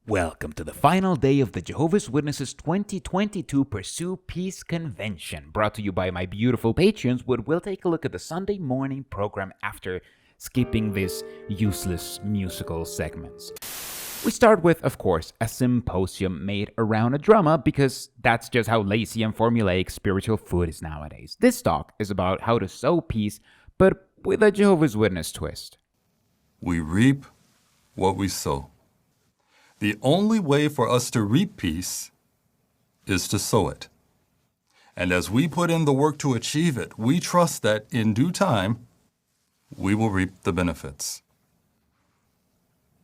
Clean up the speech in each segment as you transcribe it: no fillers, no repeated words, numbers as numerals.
Welcome to the final day of the Jehovah's Witnesses 2022 Pursue Peace Convention, brought to you by my beautiful patrons, where we'll take a look at the Sunday morning program after skipping these useless musical segments. We start with, of course, a symposium made around a drama, because that's just how lazy and formulaic spiritual food is nowadays. This talk is about how to sow peace, but with a Jehovah's Witness twist. We reap what we sow. The only way for us to reap peace is to sow it. And as we put in the work to achieve it, we trust that in due time, we will reap the benefits.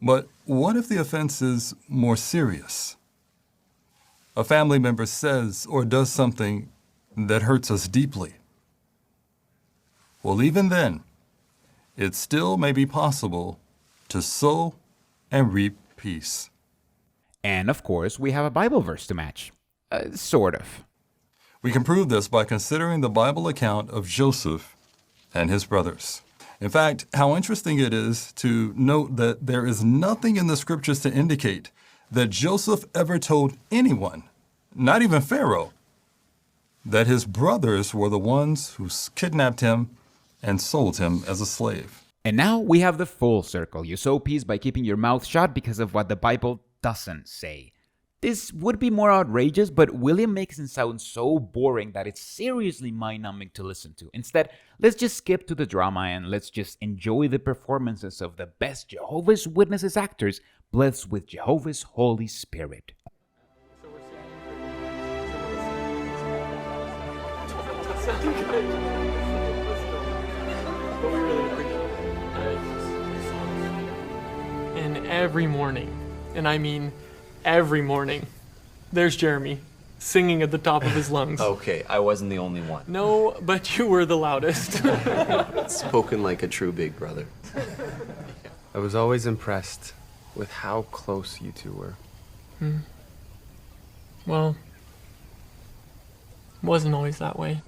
But what if the offense is more serious? A family member says or does something that hurts us deeply. Well, even then, it still may be possible to sow and reap peace. And of course, we have a Bible verse to match. Sort of. We can prove this by considering the Bible account of Joseph and his brothers. In fact, how interesting it is to note that there is nothing in the scriptures to indicate that Joseph ever told anyone, not even Pharaoh, that his brothers were the ones who kidnapped him and sold him as a slave. And now we have the full circle. You sow peace by keeping your mouth shut because of what the Bible doesn't say. This would be more outrageous, but William makes it sound so boring that it's seriously mind-numbing to listen to. Instead, let's just skip to the drama and let's just enjoy the performances of the best Jehovah's Witnesses actors blessed with Jehovah's Holy Spirit. And every morning, and I mean every morning, there's Jeremy singing at the top of his lungs. Okay, I wasn't the only one. No, but you were the loudest. Spoken like a true big brother. I was always impressed with how close you two were. Well, wasn't always that way.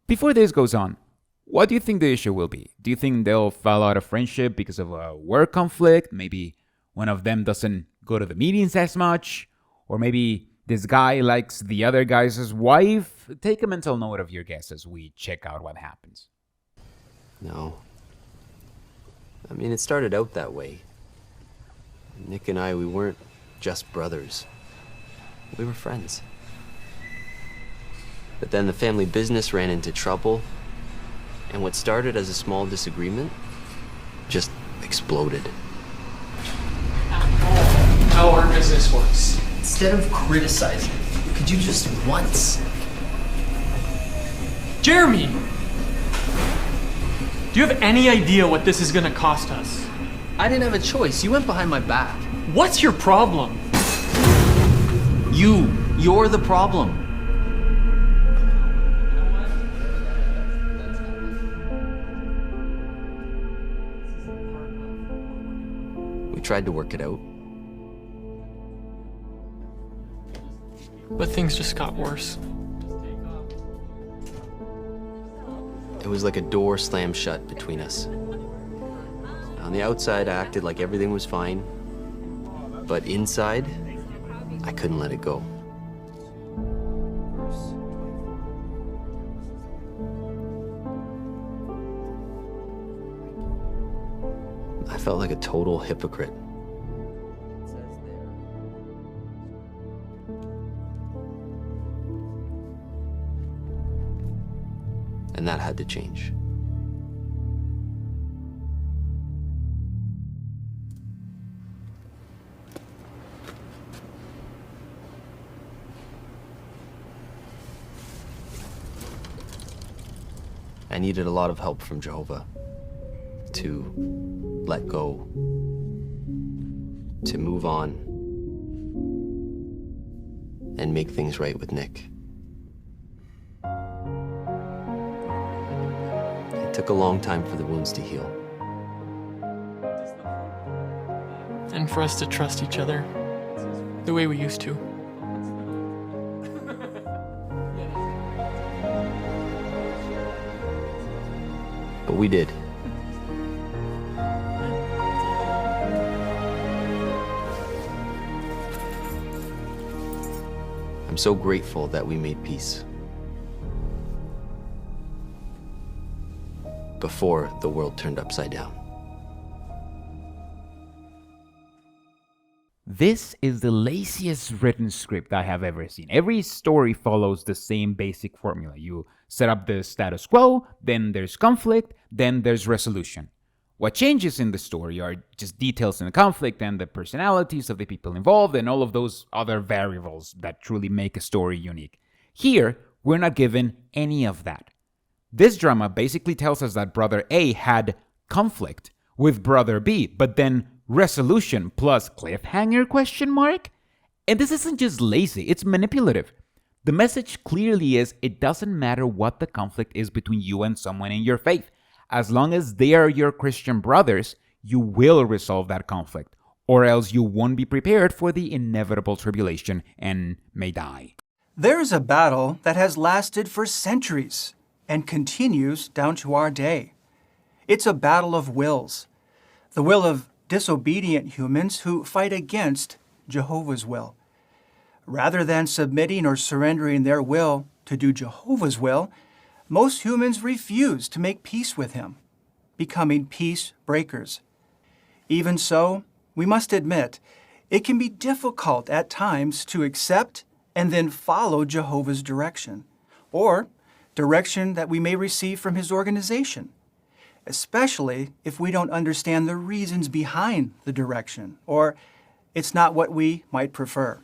Before this goes on, what do you think the issue will be? Do you think they'll fall out of friendship because of a work conflict? Maybe one of them doesn't go to the meetings as much? Or maybe this guy likes the other guy's wife? Take a mental note of your guess as we check out what happens. No. I mean, it started out that way. Nick and I, we weren't just brothers. We were friends. But then the family business ran into trouble, and what started as a small disagreement just exploded. How our business works. Instead of criticizing, could you just once? Jeremy! Do you have any idea what this is gonna cost us? I didn't have a choice. You went behind my back. What's your problem? You're the problem. We tried to work it out. But things just got worse. It was like a door slammed shut between us. On the outside, I acted like everything was fine. But inside, I couldn't let it go. I felt like a total hypocrite. And that had to change. I needed a lot of help from Jehovah to let go, to move on, and make things right with Nick. It took a long time for the wounds to heal. And for us to trust each other the way we used to. But we did. I'm so grateful that we made peace. Before the world turned upside down. This is the laziest written script I have ever seen. Every story follows the same basic formula. You set up the status quo, then there's conflict, then there's resolution. What changes in the story are just details in the conflict and the personalities of the people involved and all of those other variables that truly make a story unique. Here, we're not given any of that. This drama basically tells us that Brother A had conflict with Brother B, but then resolution plus cliffhanger question mark? And this isn't just lazy, it's manipulative. The message clearly is it doesn't matter what the conflict is between you and someone in your faith. As long as they are your Christian brothers, you will resolve that conflict, or else you won't be prepared for the inevitable tribulation and may die. There is a battle that has lasted for centuries and continues down to our day. It's a battle of wills. The will of disobedient humans who fight against Jehovah's will. Rather than submitting or surrendering their will to do Jehovah's will, most humans refuse to make peace with him, becoming peace breakers. Even so, we must admit, it can be difficult at times to accept and then follow Jehovah's direction, or direction that we may receive from his organization, especially if we don't understand the reasons behind the direction, or it's not what we might prefer.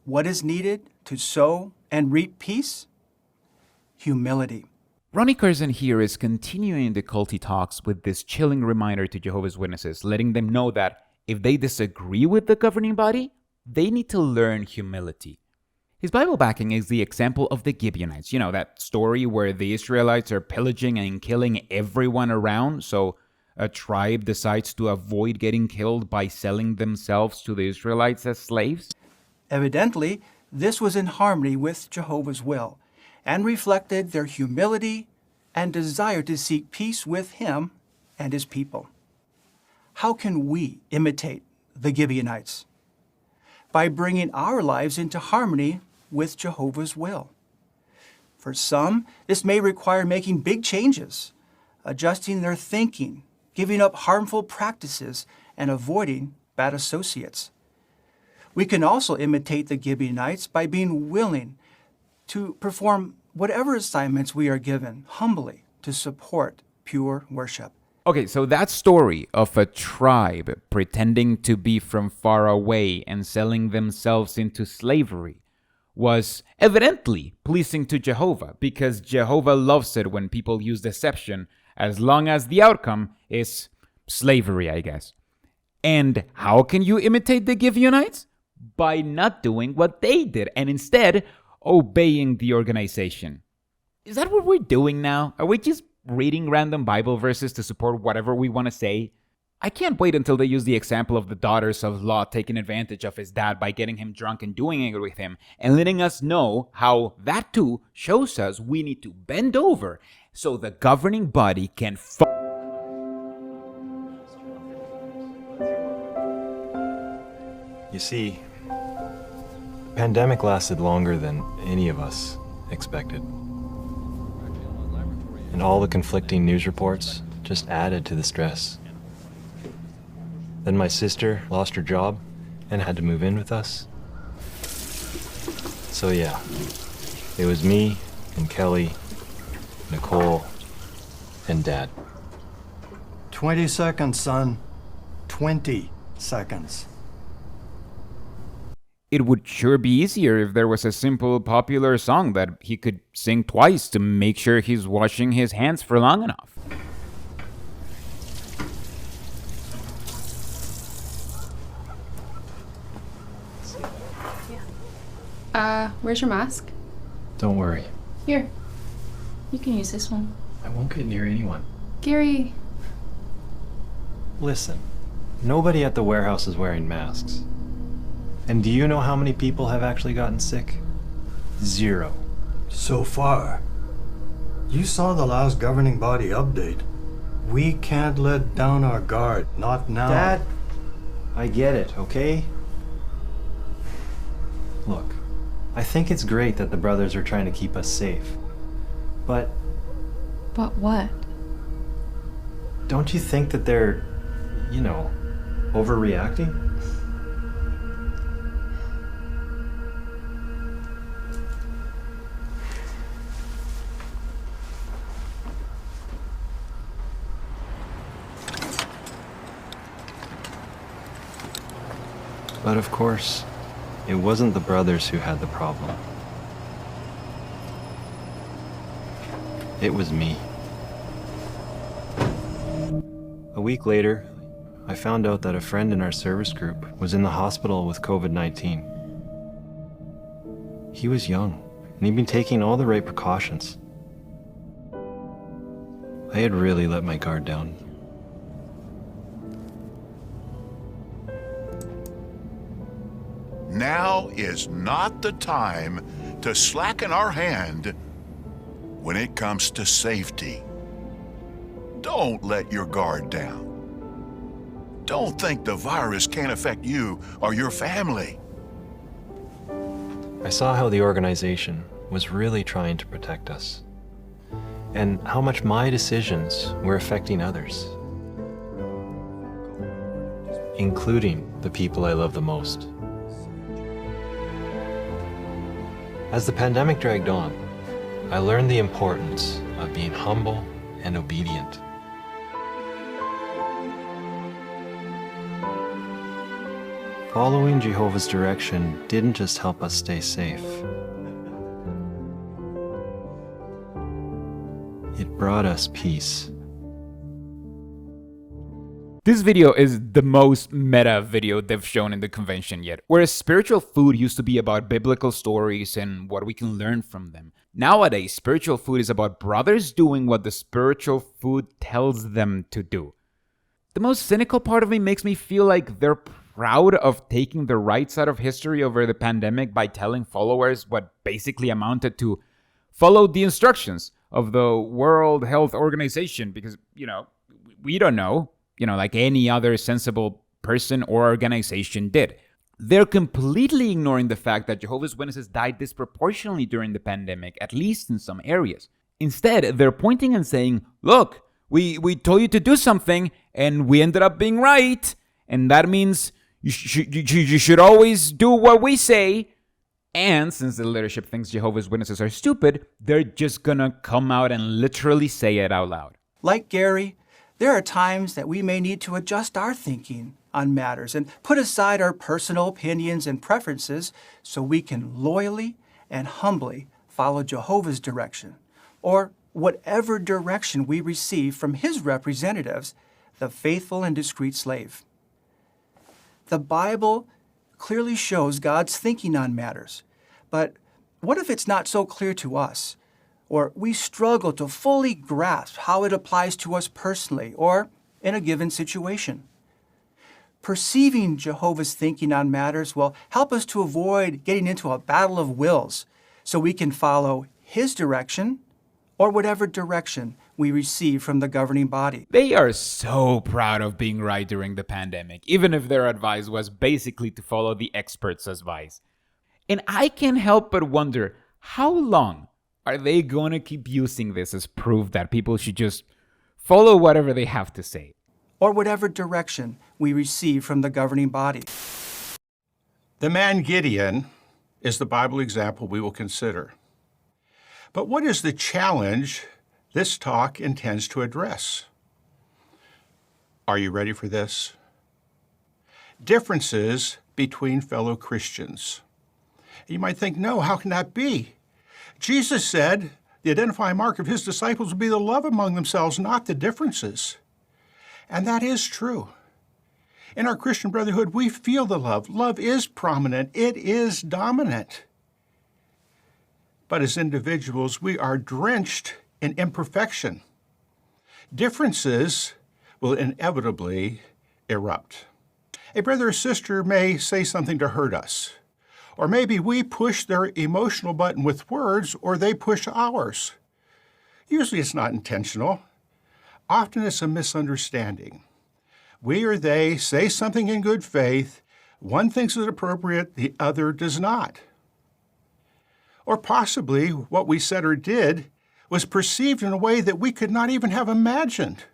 What is needed to sow and reap peace? Humility. Ronnie Curzon here is continuing the culty talks with this chilling reminder to Jehovah's Witnesses, letting them know that if they disagree with the governing body, they need to learn humility. His Bible backing is the example of the Gibeonites. You know, that story where the Israelites are pillaging and killing everyone around, so a tribe decides to avoid getting killed by selling themselves to the Israelites as slaves? Evidently, this was in harmony with Jehovah's will and reflected their humility and desire to seek peace with him and his people. How can we imitate the Gibeonites? By bringing our lives into harmony with Jehovah's will. For some, this may require making big changes, adjusting their thinking, giving up harmful practices, and avoiding bad associates. We can also imitate the Gibeonites by being willing to perform whatever assignments we are given humbly to support pure worship. Okay, so that story of a tribe pretending to be from far away and selling themselves into slavery was evidently pleasing to Jehovah, because Jehovah loves it when people use deception as long as the outcome is slavery, I guess. And how can you imitate the Gibeonites? By not doing what they did and instead obeying the organization. Is that what we're doing now? Are we just reading random Bible verses to support whatever we want to say? I can't wait until they use the example of the daughters of Lot taking advantage of his dad by getting him drunk and doing it with him, and letting us know how that too shows us we need to bend over so the governing body can You see, the pandemic lasted longer than any of us expected. And all the conflicting news reports just added to the stress. Then my sister lost her job and had to move in with us. So yeah, it was me and Kelly, Nicole, and Dad. 20 seconds, son. 20 seconds. It would sure be easier if there was a simple popular song that he could sing twice to make sure he's washing his hands for long enough. Where's your mask? Don't worry, Here. You can use this one. I won't get near anyone. Gary. Listen, nobody at the warehouse is wearing masks. And do you know how many people have actually gotten sick? 0. So far. You saw the last governing body update. We can't let down our guard, not now. Dad, I get it, okay? Look, I think it's great that the brothers are trying to keep us safe. But But what? don't you think that they're, overreacting? But of course, it wasn't the brothers who had the problem. It was me. A week later, I found out that a friend in our service group was in the hospital with COVID-19. He was young, and he'd been taking all the right precautions. I had really let my guard down. Now is not the time to slacken our hand when it comes to safety. Don't let your guard down. Don't think the virus can't affect you or your family. I saw how the organization was really trying to protect us, and how much my decisions were affecting others, including the people I love the most. As the pandemic dragged on, I learned the importance of being humble and obedient. Following Jehovah's direction didn't just help us stay safe. It brought us peace. This video is the most meta video they've shown in the convention yet. Whereas spiritual food used to be about biblical stories and what we can learn from them, nowadays spiritual food is about brothers doing what the spiritual food tells them to do. The most cynical part of me makes me feel like they're proud of taking the right side of history over the pandemic by telling followers what basically amounted to follow the instructions of the World Health Organization because, we don't know. Like any other sensible person or organization did. They're completely ignoring the fact that Jehovah's Witnesses died disproportionately during the pandemic, at least in some areas. Instead, they're pointing and saying, look, we told you to do something, and we ended up being right, and that means you should always do what we say. And since the leadership thinks Jehovah's Witnesses are stupid, they're just gonna come out and literally say it out loud. Like Gary, there are times that we may need to adjust our thinking on matters and put aside our personal opinions and preferences so we can loyally and humbly follow Jehovah's direction, or whatever direction we receive from his representatives, the faithful and discreet slave. The Bible clearly shows God's thinking on matters, but what if it's not so clear to us? Or we struggle to fully grasp how it applies to us personally or in a given situation. Perceiving Jehovah's thinking on matters will help us to avoid getting into a battle of wills so we can follow his direction or whatever direction we receive from the governing body. They are so proud of being right during the pandemic, even if their advice was basically to follow the experts' advice. And I can't help but wonder, how long are they going to keep using this as proof that people should just follow whatever they have to say? Or whatever direction we receive from the governing body. The man Gideon is the Bible example we will consider. But what is the challenge this talk intends to address? Are you ready for this? Differences between fellow Christians. You might think, no, how can that be? Jesus said the identifying mark of his disciples would be the love among themselves, not the differences. And that is true. In our Christian brotherhood, we feel the love. Love is prominent. It is dominant. But as individuals, we are drenched in imperfection. Differences will inevitably erupt. A brother or sister may say something to hurt us. Or maybe we push their emotional button with words, or they push ours. Usually it's not intentional. Often it's a misunderstanding. We or they say something in good faith. One thinks it appropriate, the other does not. Or possibly what we said or did was perceived in a way that we could not even have imagined.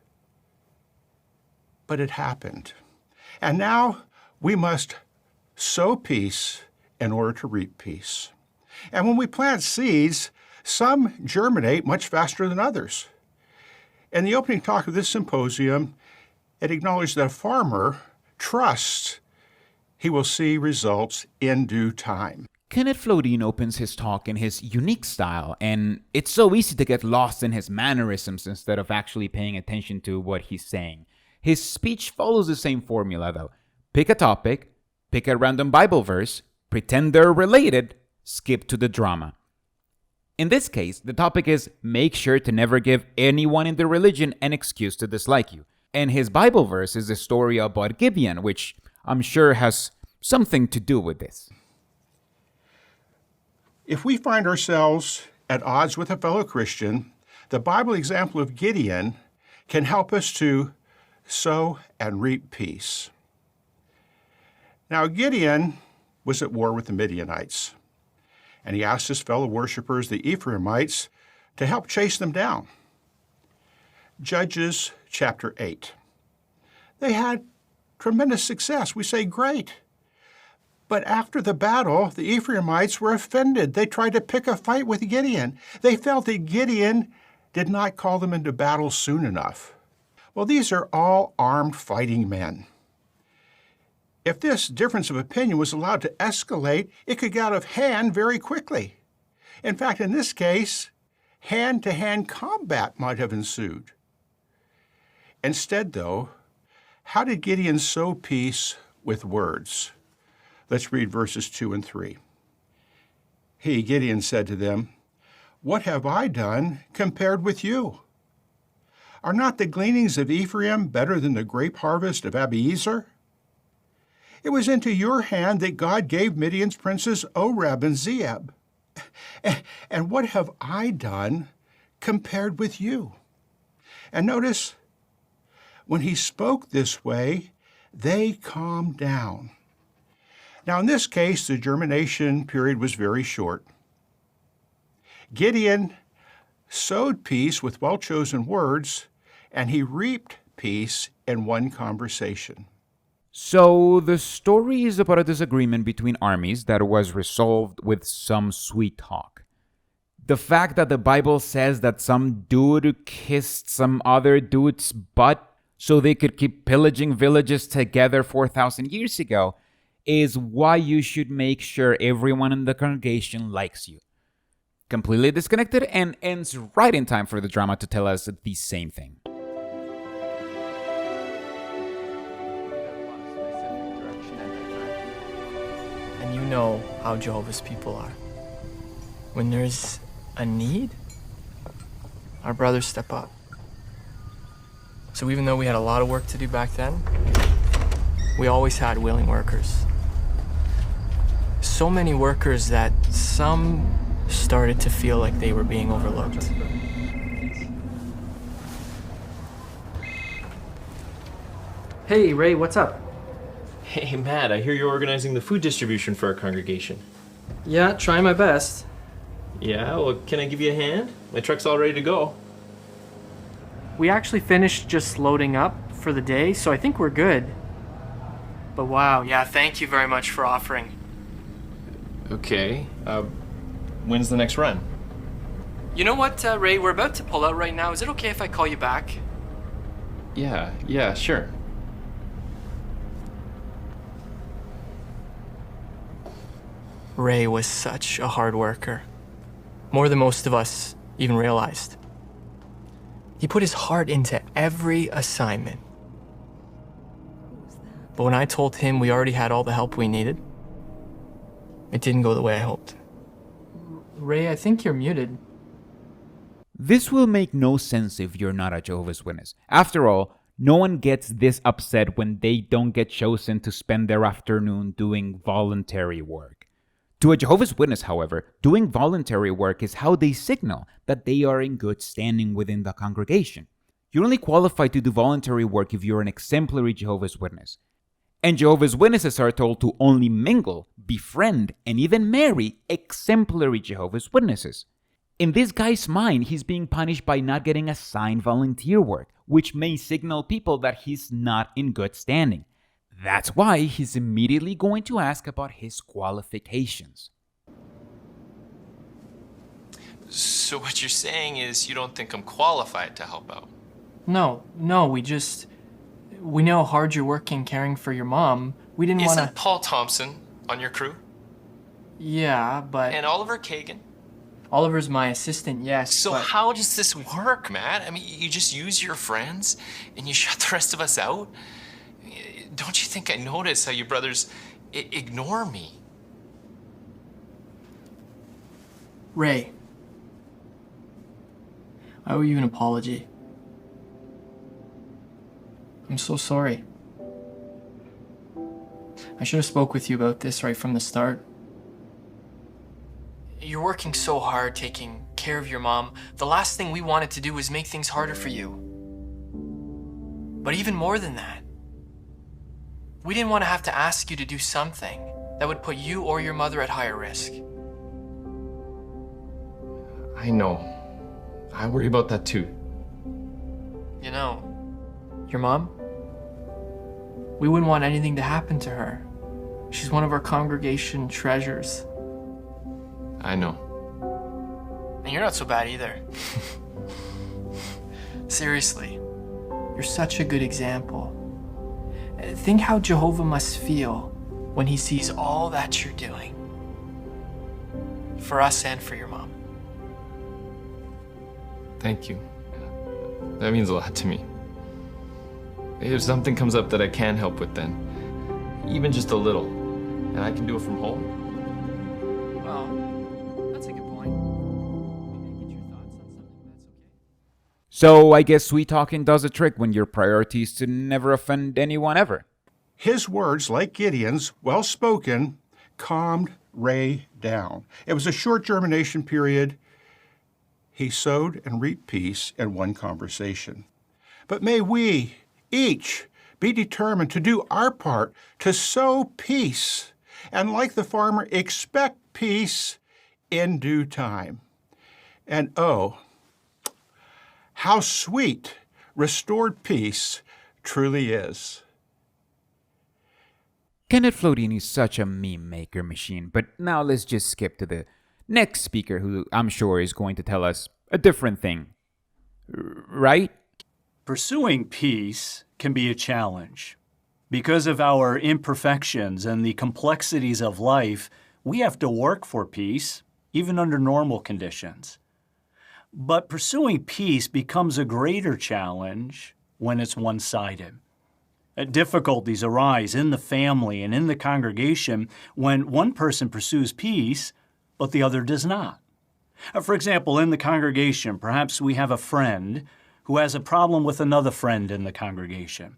But it happened. And now we must sow peace in order to reap peace. And when we plant seeds, some germinate much faster than others. In the opening talk of this symposium, it acknowledged that a farmer trusts he will see results in due time. Kenneth Flodin opens his talk in his unique style, and it's so easy to get lost in his mannerisms instead of actually paying attention to what he's saying. His speech follows the same formula though. Pick a topic, pick a random Bible verse, pretend they're related, skip to the drama. In this case, the topic is make sure to never give anyone in the religion an excuse to dislike you. And his Bible verse is the story about Gideon, which I'm sure has something to do with this. If we find ourselves at odds with a fellow Christian, the Bible example of Gideon can help us to sow and reap peace. Now, Gideon was at war with the Midianites, and he asked his fellow worshipers, the Ephraimites, to help chase them down. Judges chapter 8. They had tremendous success. We say, great. But after the battle, the Ephraimites were offended. They tried to pick a fight with Gideon. They felt that Gideon did not call them into battle soon enough. Well, these are all armed fighting men. If this difference of opinion was allowed to escalate, it could get out of hand very quickly. In fact, in this case, hand-to-hand combat might have ensued. Instead, though, how did Gideon sow peace with words? Let's read verses 2 and 3. He, Gideon, said to them, "What have I done compared with you? Are not the gleanings of Ephraim better than the grape harvest of Abiezer? It was into your hand that God gave Midian's princes Oreb and Zeeb. And what have I done compared with you?" And notice, when he spoke this way, they calmed down. Now, in this case, the germination period was very short. Gideon sowed peace with well-chosen words, and he reaped peace in one conversation. So, the story is about a disagreement between armies that was resolved with some sweet talk. The fact that the Bible says that some dude kissed some other dude's butt so they could keep pillaging villages together 4,000 years ago is why you should make sure everyone in the congregation likes you. Completely disconnected and ends right in time for the drama to tell us the same thing. And you know how Jehovah's people are. When there's a need, our brothers step up. So even though we had a lot of work to do back then, we always had willing workers. So many workers that some started to feel like they were being overlooked. Hey, Ray, what's up? Hey, Matt, I hear you're organizing the food distribution for our congregation. Yeah, trying my best. Yeah, well, can I give you a hand? My truck's all ready to go. We actually finished just loading up for the day, so I think we're good. But wow, yeah, thank you very much for offering. Okay, when's the next run? You know what, Ray, we're about to pull out right now. Is it okay if I call you back? Yeah, sure. Ray was such a hard worker. More than most of us even realized. He put his heart into every assignment. But when I told him we already had all the help we needed, it didn't go the way I hoped. Ray, I think you're muted. This will make no sense if you're not a Jehovah's Witness. After all, no one gets this upset when they don't get chosen to spend their afternoon doing voluntary work. To a Jehovah's Witness, however, doing voluntary work is how they signal that they are in good standing within the congregation. You're only qualified to do voluntary work if you're an exemplary Jehovah's Witness. And Jehovah's Witnesses are told to only mingle befriend, and even marry exemplary Jehovah's Witnesses. In this guy's mind, he's being punished by not getting assigned volunteer work, which may signal people that he's not in good standing. That's why he's immediately going to ask about his qualifications. So what you're saying is you don't think I'm qualified to help out? No, we know how hard you're working caring for your mom. We didn't want to... Isn't Paul Thompson on your crew? Yeah, but... And Oliver Kagan? Oliver's my assistant, yes, So but... how does this work, Matt? I mean, you just use your friends and you shut the rest of us out? Don't you think I notice how your brothers ignore me? Ray, I owe you an apology. I'm so sorry. I should have spoke with you about this right from the start. You're working so hard taking care of your mom. The last thing we wanted to do was make things harder for you. But even more than that, we didn't want to have to ask you to do something that would put you or your mother at higher risk. I know. I worry about that too. You know, your mom? We wouldn't want anything to happen to her. She's one of our congregation treasures. I know. And you're not so bad either. Seriously, you're such a good example. Think how Jehovah must feel when he sees all that you're doing. For us and for your mom. Thank you. That means a lot to me. If something comes up that I can help with then, even just a little, and I can do it from home. Well, that's a good point. Maybe get your thoughts on something that's okay. So I guess sweet talking does a trick when your priority is to never offend anyone ever. His words, like Gideon's, well spoken, calmed Ray down. It was a short germination period. He sowed and reaped peace in one conversation. But may we each be determined to do our part to sow peace, and like the farmer, expect peace in due time. And oh, how sweet restored peace truly is. Kenneth Flodin is such a meme maker machine, but now let's just skip to the next speaker who I'm sure is going to tell us a different thing. Right? Pursuing peace can be a challenge. Because of our imperfections and the complexities of life, we have to work for peace, even under normal conditions. But pursuing peace becomes a greater challenge when it's one-sided. Difficulties arise in the family and in the congregation when one person pursues peace, but the other does not. For example, in the congregation, perhaps we have a friend who has a problem with another friend in the congregation,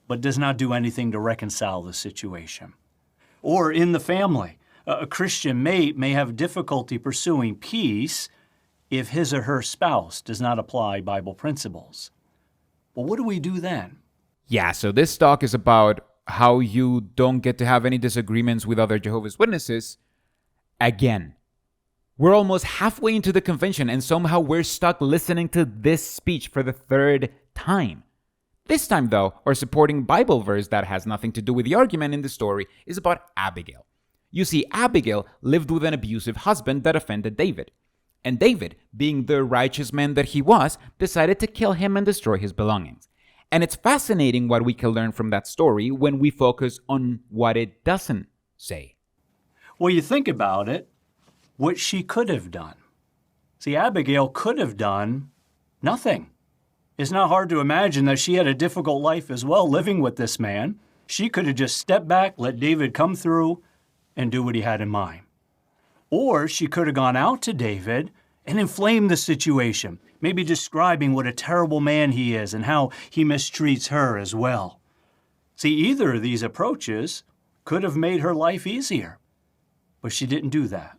but does not do anything to reconcile the situation. Or in the family, a Christian mate may have difficulty pursuing peace if his or her spouse does not apply Bible principles. Well, what do we do then? Yeah, so this talk is about how you don't get to have any disagreements with other Jehovah's Witnesses. Again, we're almost halfway into the convention and somehow we're stuck listening to this speech for the third time. This time, though, our supporting Bible verse that has nothing to do with the argument in the story is about Abigail. You see, Abigail lived with an abusive husband that offended David. And David, being the righteous man that he was, decided to kill him and destroy his belongings. And it's fascinating what we can learn from that story when we focus on what it doesn't say. Well, you think about it, what she could have done. See, Abigail could have done nothing. It's not hard to imagine that she had a difficult life as well, living with this man. She could have just stepped back, let David come through, and do what he had in mind. Or she could have gone out to David and inflamed the situation, maybe describing what a terrible man he is and how he mistreats her as well. See, either of these approaches could have made her life easier, but she didn't do that.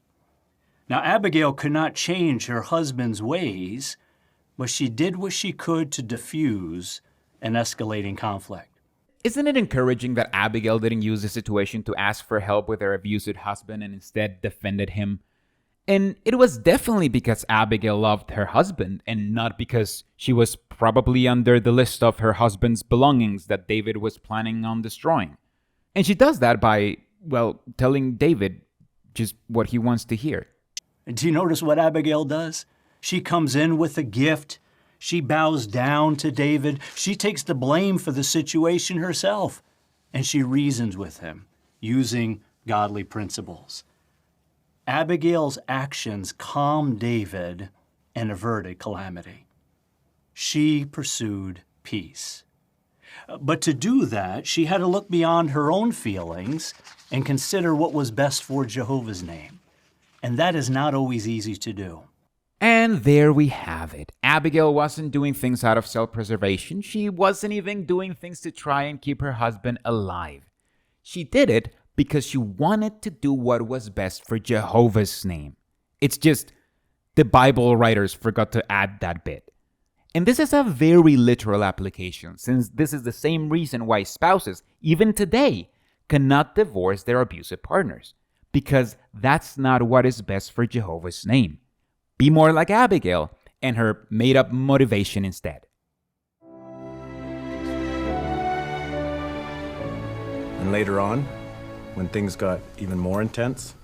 Now, Abigail could not change her husband's ways, but she did what she could to diffuse an escalating conflict. isn't it encouraging that Abigail didn't use the situation to ask for help with her abusive husband and instead defended him? And it was definitely because Abigail loved her husband and not because she was probably under the list of her husband's belongings that David was planning on destroying. And she does that by, well, telling David just what he wants to hear. And do you notice what Abigail does? She comes in with a gift. She bows down to David. She takes the blame for the situation herself. And she reasons with him using godly principles. Abigail's actions calmed David and averted calamity. She pursued peace. But to do that, she had to look beyond her own feelings and consider what was best for Jehovah's name. And that is not always easy to do. And there we have it. Abigail wasn't doing things out of self-preservation. She wasn't even doing things to try and keep her husband alive. She did it because she wanted to do what was best for Jehovah's name. It's just the Bible writers forgot to add that bit. And this is a very literal application, since this is the same reason why spouses, even today, cannot divorce their abusive partners, because that's not what is best for Jehovah's name. Be more like Abigail and her made-up motivation instead. And later on, when things got even more intense,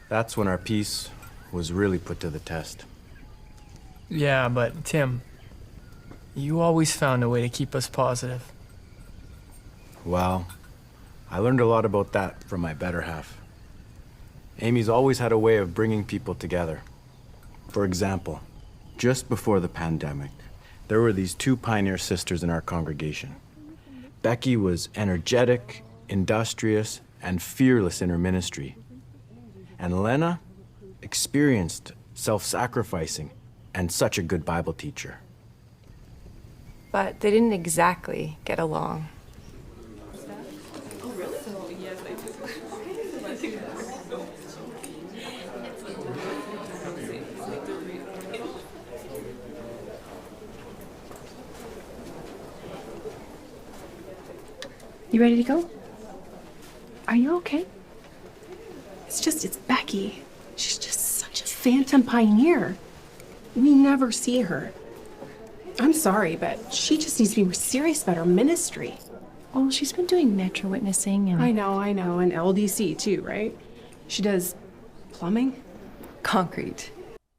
that's when our peace was really put to the test. Yeah, but Tim, you always found a way to keep us positive. Well, I learned a lot about that from my better half. Amy's always had a way of bringing people together. For example, just before the pandemic, there were these two pioneer sisters in our congregation. Becky was energetic, industrious, and fearless in her ministry. And Lena, experienced, self-sacrificing, and such a good Bible teacher. But they didn't exactly get along. You ready to go? Are you okay? It's Becky. She's just such a phantom pioneer. We never see her. I'm sorry, but she just needs to be more serious about her ministry. Well, she's been doing metro witnessing and... I know, and LDC too, right? She does plumbing? concrete.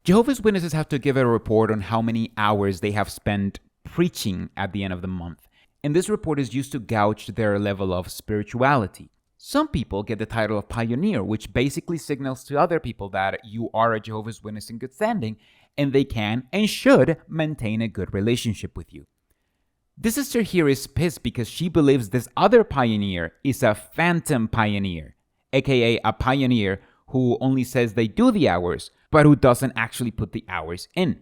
Jehovah's Witnesses have to give a report on how many hours they have spent preaching at the end of the month. And this report is used to gauge their level of spirituality. Some people get the title of pioneer, which basically signals to other people that you are a Jehovah's Witness in good standing, and they can and should maintain a good relationship with you. This sister here is pissed because she believes this other pioneer is a phantom pioneer, aka a pioneer who only says they do the hours, but who doesn't actually put the hours in.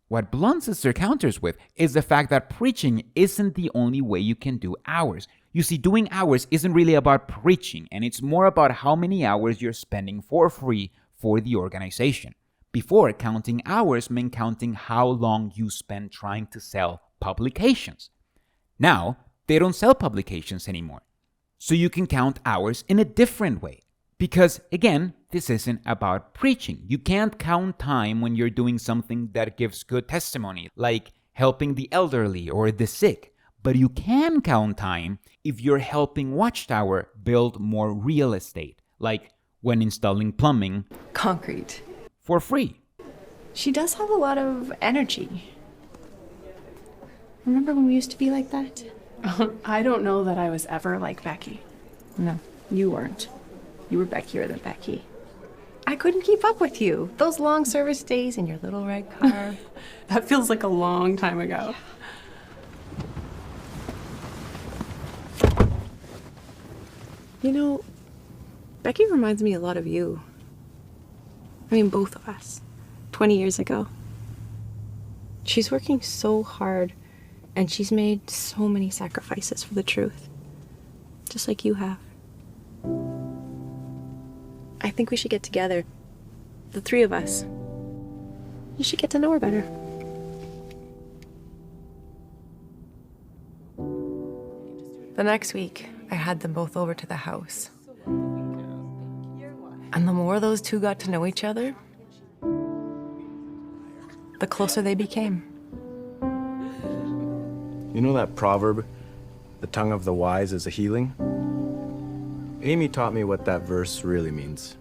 What Blunt Sister counters with is the fact that preaching isn't the only way you can do hours. You see, doing hours isn't really about preaching, and it's more about how many hours you're spending for free for the organization. Before, counting hours meant counting how long you spend trying to sell publications. Now, they don't sell publications anymore. So you can count hours in a different way. Because, again, this isn't about preaching. You can't count time when you're doing something that gives good testimony, like helping the elderly or the sick. But you can count time if you're helping Watchtower build more real estate, like when installing plumbing, concrete, for free. She does have a lot of energy. Remember when we used to be like that? I don't know that I was ever like Becky. No. You weren't. You were Beckier than Becky. I couldn't keep up with you. Those long service days in your little red car. That feels like a long time ago. Yeah. You know, Becky reminds me a lot of you. I mean, both of us. 20 years ago. She's working so hard, and she's made so many sacrifices for the truth. Just like you have. I think we should get together. The three of us. You should get to know her better. The next week, I had them both over to the house. And the more those two got to know each other, the closer they became. You know that proverb, the tongue of the wise is a healing? Amy taught me what that verse really means.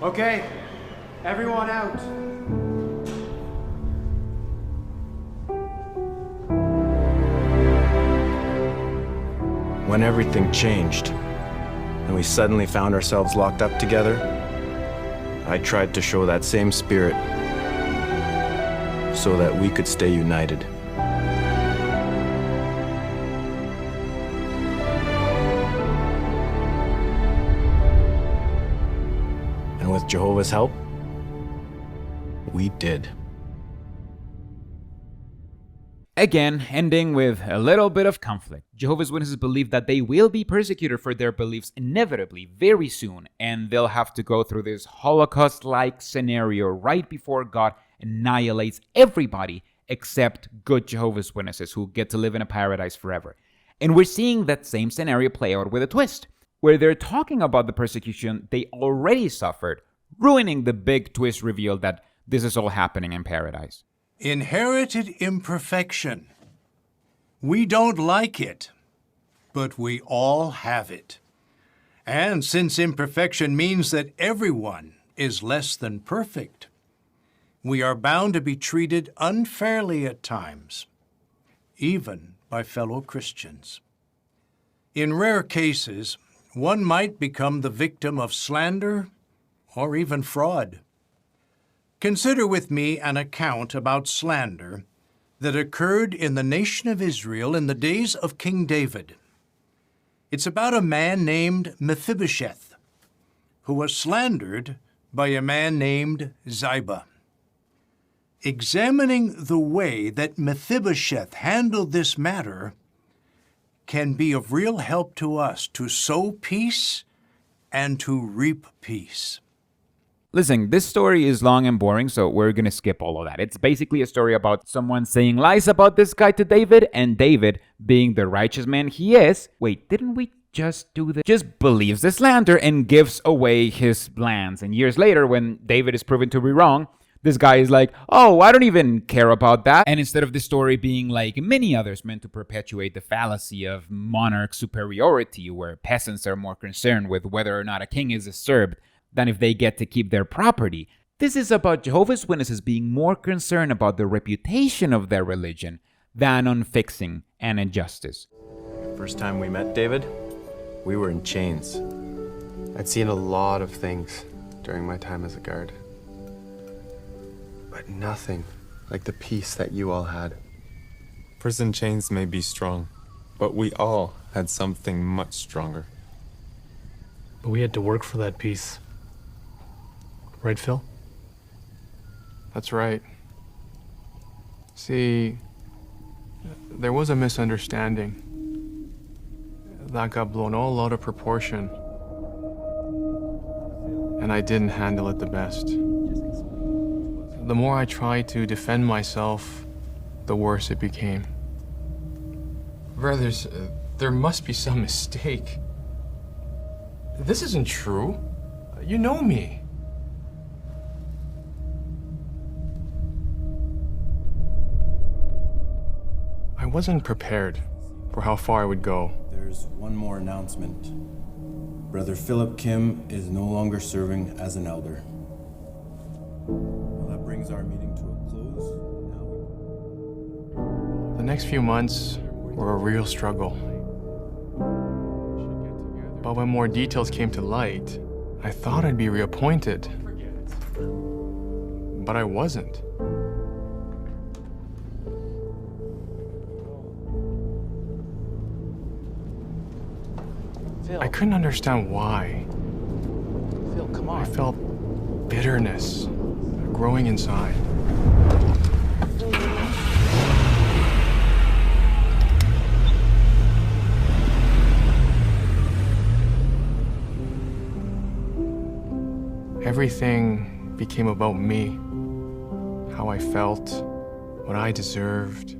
Okay, everyone out. When everything changed, and we suddenly found ourselves locked up together, I tried to show that same spirit so that we could stay united. And with Jehovah's help, we did. Again, ending with a little bit of conflict. Jehovah's Witnesses believe that they will be persecuted for their beliefs inevitably very soon, and they'll have to go through this Holocaust-like scenario right before God annihilates everybody except good Jehovah's Witnesses who get to live in a paradise forever. And we're seeing that same scenario play out with a twist, where they're talking about the persecution they already suffered, ruining the big twist reveal that this is all happening in paradise. Inherited imperfection. We don't like it, but we all have it. And since imperfection means that everyone is less than perfect, we are bound to be treated unfairly at times, even by fellow Christians. In rare cases, one might become the victim of slander or even fraud. Consider with me an account about slander that occurred in the nation of Israel in the days of King David. It's about a man named Mephibosheth, who was slandered by a man named Ziba. Examining the way that Mephibosheth handled this matter can be of real help to us to sow peace and to reap peace. Listen, this story is long and boring, so we're gonna skip all of that. It's basically a story about someone saying lies about this guy to David, and David, being the righteous man he is, wait, didn't we just do this? Just believes the slander and gives away his lands. And years later, when David is proven to be wrong, this guy is like, oh, I don't even care about that. And instead of the story being like many others meant to perpetuate the fallacy of monarch superiority, where peasants are more concerned with whether or not a king is disturbed than if they get to keep their property. This is about Jehovah's Witnesses being more concerned about the reputation of their religion than on fixing an injustice. First time we met David, we were in chains. I'd seen a lot of things during my time as a guard, but nothing like the peace that you all had. Prison chains may be strong, but we all had something much stronger. But we had to work for that peace. Right, Phil? That's right. See, there was a misunderstanding that got blown all out of proportion, and I didn't handle it the best. The more I tried to defend myself, the worse it became. Brothers, there must be some mistake. This isn't true. You know me. I wasn't prepared for how far I would go. There's one more announcement. Brother Philip Kim is no longer serving as an elder. Well, that brings our meeting to a close. The next few months were a real struggle. But when more details came to light, I thought I'd be reappointed. But I wasn't. I couldn't understand why. Phil, come on. I felt bitterness growing inside. Everything became about me, how I felt, what I deserved.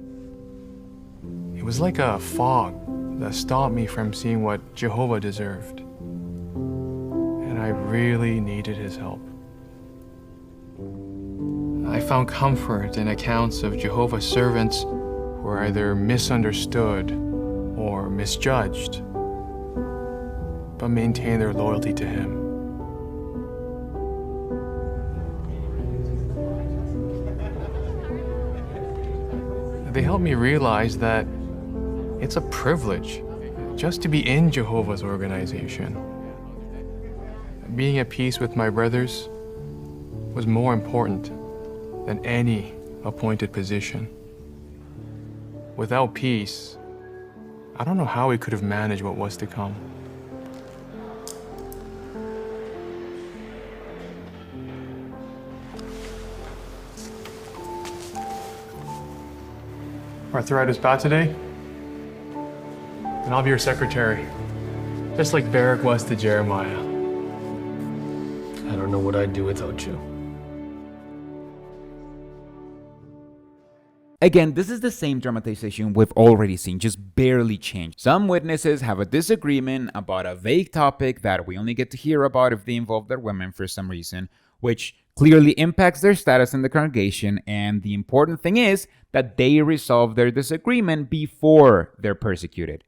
It was like a fog that stopped me from seeing what Jehovah deserved. And I really needed his help. I found comfort in accounts of Jehovah's servants who were either misunderstood or misjudged, but maintained their loyalty to him. They helped me realize that it's a privilege just to be in Jehovah's organization. Being at peace with my brothers was more important than any appointed position. Without peace, I don't know how we could have managed what was to come. Arthritis bad today? Then I'll be your secretary, just like Barak was to Jeremiah. I don't know what I'd do without you. Again, this is the same dramatization we've already seen, just barely changed. Some witnesses have a disagreement about a vague topic that we only get to hear about if they involve their women for some reason, which clearly impacts their status in the congregation, and the important thing is that they resolve their disagreement before they're persecuted.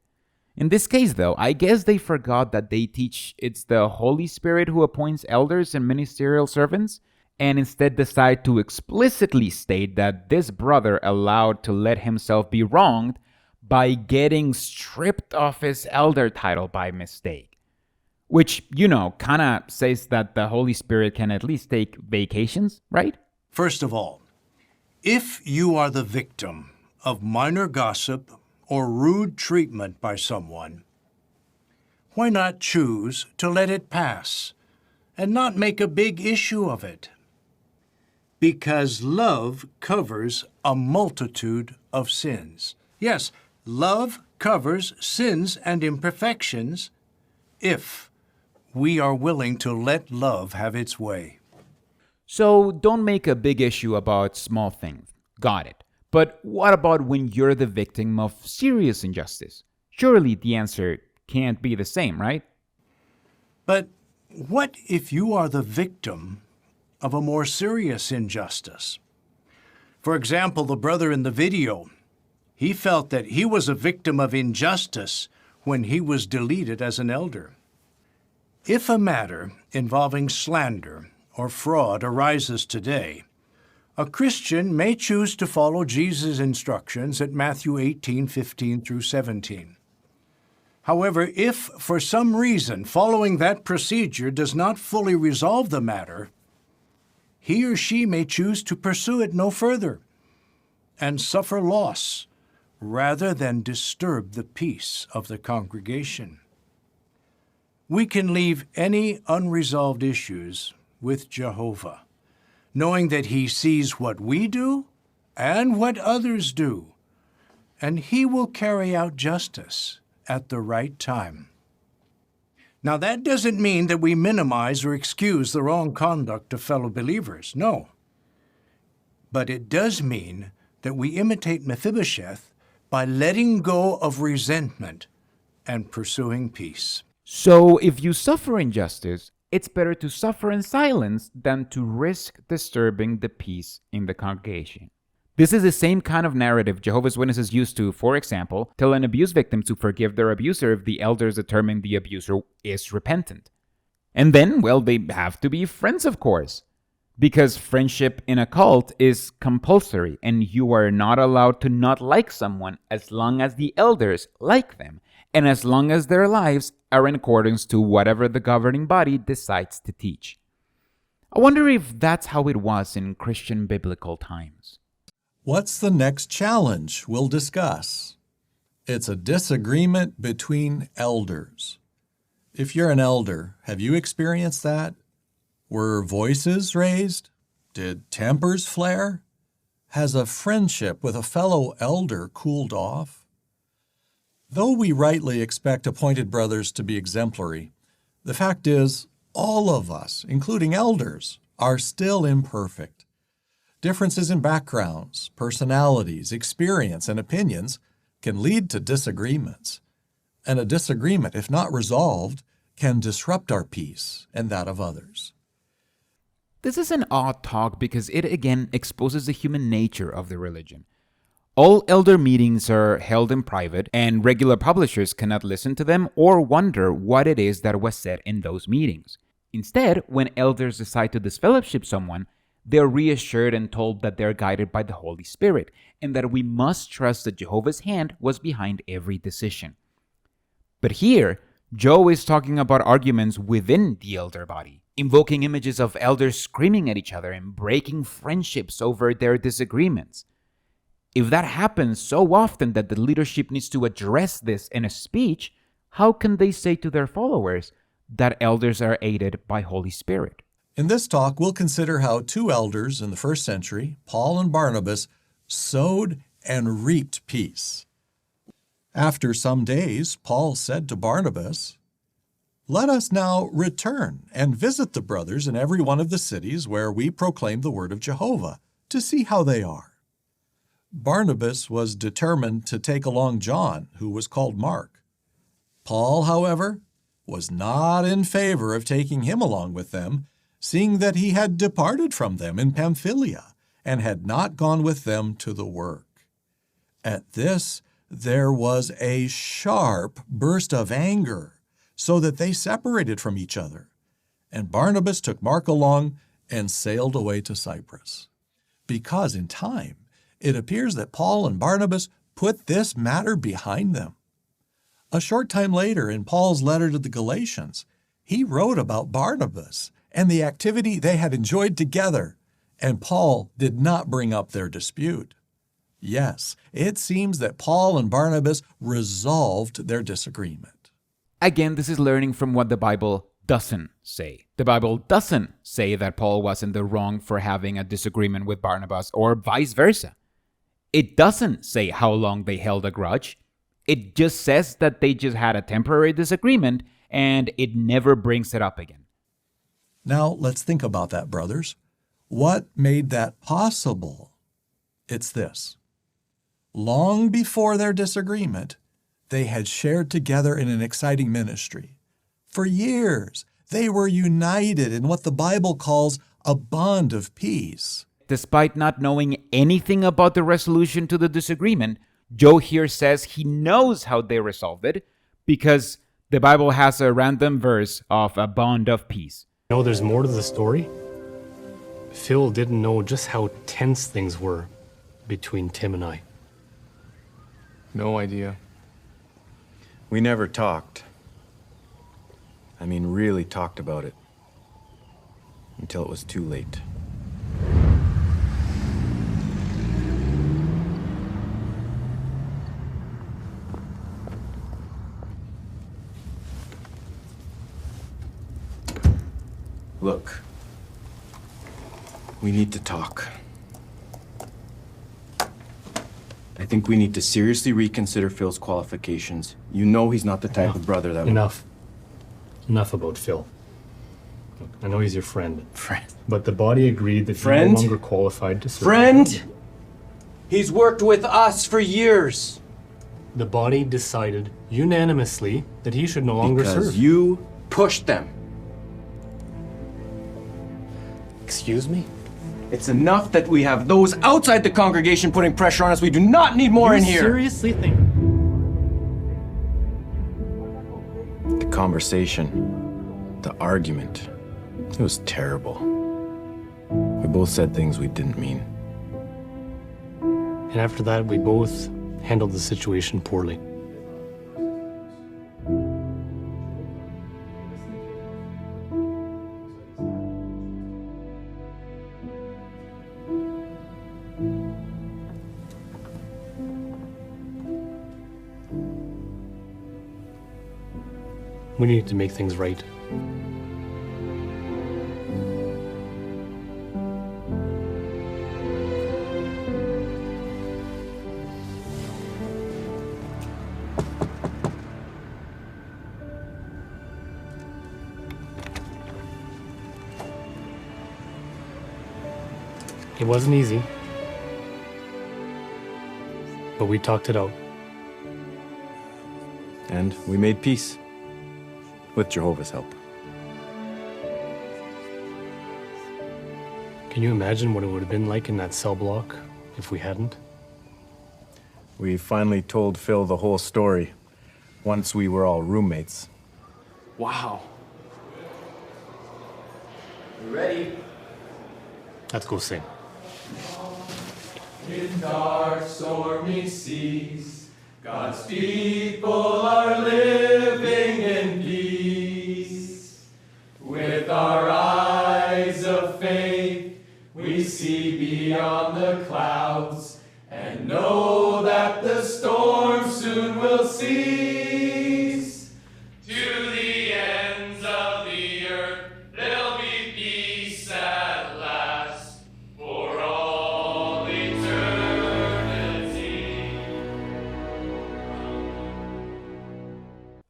In this case, though, I guess they forgot that they teach it's the Holy Spirit who appoints elders and ministerial servants, and instead decide to explicitly state that this brother allowed to let himself be wronged by getting stripped of his elder title by mistake. Which, kind of says that the Holy Spirit can at least take vacations, right? First of all, if you are the victim of minor gossip or rude treatment by someone, why not choose to let it pass and not make a big issue of it? Because love covers a multitude of sins. Yes, love covers sins and imperfections if we are willing to let love have its way. So don't make a big issue about small things. Got it. But what about when you're the victim of serious injustice? Surely the answer can't be the same, right? But what if you are the victim of a more serious injustice? For example, the brother in the video, he felt that he was a victim of injustice when he was deleted as an elder. If a matter involving slander or fraud arises today, a Christian may choose to follow Jesus' instructions at Matthew 18:15 through 17. However, if for some reason following that procedure does not fully resolve the matter, he or she may choose to pursue it no further and suffer loss rather than disturb the peace of the congregation. We can leave any unresolved issues with Jehovah, knowing that he sees what we do and what others do, and he will carry out justice at the right time. Now, that doesn't mean that we minimize or excuse the wrong conduct of fellow believers, no. But it does mean that we imitate Mephibosheth by letting go of resentment and pursuing peace. So if you suffer injustice, it's better to suffer in silence than to risk disturbing the peace in the congregation. This is the same kind of narrative Jehovah's Witnesses used to, for example, tell an abuse victim to forgive their abuser if the elders determine the abuser is repentant. And then, well, they have to be friends, of course. Because friendship in a cult is compulsory, and you are not allowed to not like someone as long as the elders like them, and as long as their lives are in accordance to whatever the governing body decides to teach. I wonder if that's how it was in Christian biblical times. What's the next challenge we'll discuss? It's a disagreement between elders. If you're an elder, have you experienced that? Were voices raised? Did tempers flare? Has a friendship with a fellow elder cooled off? Though we rightly expect appointed brothers to be exemplary, the fact is, all of us, including elders, are still imperfect. Differences in backgrounds, personalities, experience, and opinions can lead to disagreements. And a disagreement, if not resolved, can disrupt our peace and that of others. This is an odd talk because it again exposes the human nature of the religion. All elder meetings are held in private, and regular publishers cannot listen to them or wonder what it is that was said in those meetings. Instead, when elders decide to disfellowship someone, they're reassured and told that they're guided by the Holy Spirit, and that we must trust that Jehovah's hand was behind every decision. But here, Joe is talking about arguments within the elder body, invoking images of elders screaming at each other and breaking friendships over their disagreements. If that happens so often that the leadership needs to address this in a speech, how can they say to their followers that elders are aided by Holy Spirit? In this talk, we'll consider how two elders in the first century, Paul and Barnabas, sowed and reaped peace. After some days, Paul said to Barnabas, "Let us now return and visit the brothers in every one of the cities where we proclaim the word of Jehovah, to see how they are." Barnabas was determined to take along John, who was called Mark. Paul, however, was not in favor of taking him along with them, seeing that he had departed from them in Pamphylia and had not gone with them to the work. At this, there was a sharp burst of anger, so that they separated from each other, and Barnabas took Mark along and sailed away to Cyprus. Because in time, it appears that Paul and Barnabas put this matter behind them. A short time later, in Paul's letter to the Galatians, he wrote about Barnabas and the activity they had enjoyed together, and Paul did not bring up their dispute. Yes, it seems that Paul and Barnabas resolved their disagreement. Again, this is learning from what the Bible doesn't say. The Bible doesn't say that Paul was in the wrong for having a disagreement with Barnabas or vice versa. It doesn't say how long they held a grudge. It just says that they just had a temporary disagreement and it never brings it up again. Now, let's think about that, brothers. What made that possible? It's this. Long before their disagreement, they had shared together in an exciting ministry. For years, they were united in what the Bible calls a bond of peace. Despite not knowing anything about the resolution to the disagreement, Joe here says he knows how they resolved it because the Bible has a random verse of a bond of peace. You know, there's more to the story. Phil didn't know just how tense things were between Tim and I. No idea. We never talked. I mean, really talked about it. Until it was too late. Look, we need to talk. I think we need to seriously reconsider Phil's qualifications. You know he's not the type of brother that Enough. Enough about Phil. Look, I know he's your friend. But the body agreed that he's no longer qualified to serve. Friend? He's worked with us for years. The body decided unanimously that he should no longer serve. Because you pushed them. Excuse me? It's enough that we have those outside the congregation putting pressure on us. We do not need more in here. Seriously think? The conversation, the argument, it was terrible. We both said things we didn't mean. And after that, we both handled the situation poorly. We need to make things right. It wasn't easy, but we talked it out. And we made peace. With Jehovah's help. Can you imagine what it would have been like in that cell block if we hadn't? We finally told Phil the whole story once we were all roommates. Wow. You ready? Let's go sing. In dark, stormy seas, God's people are living in peace. With our eyes of faith, we see beyond the clouds and know that the storm soon will cease. To the ends of the earth, there'll be peace at last for all eternity.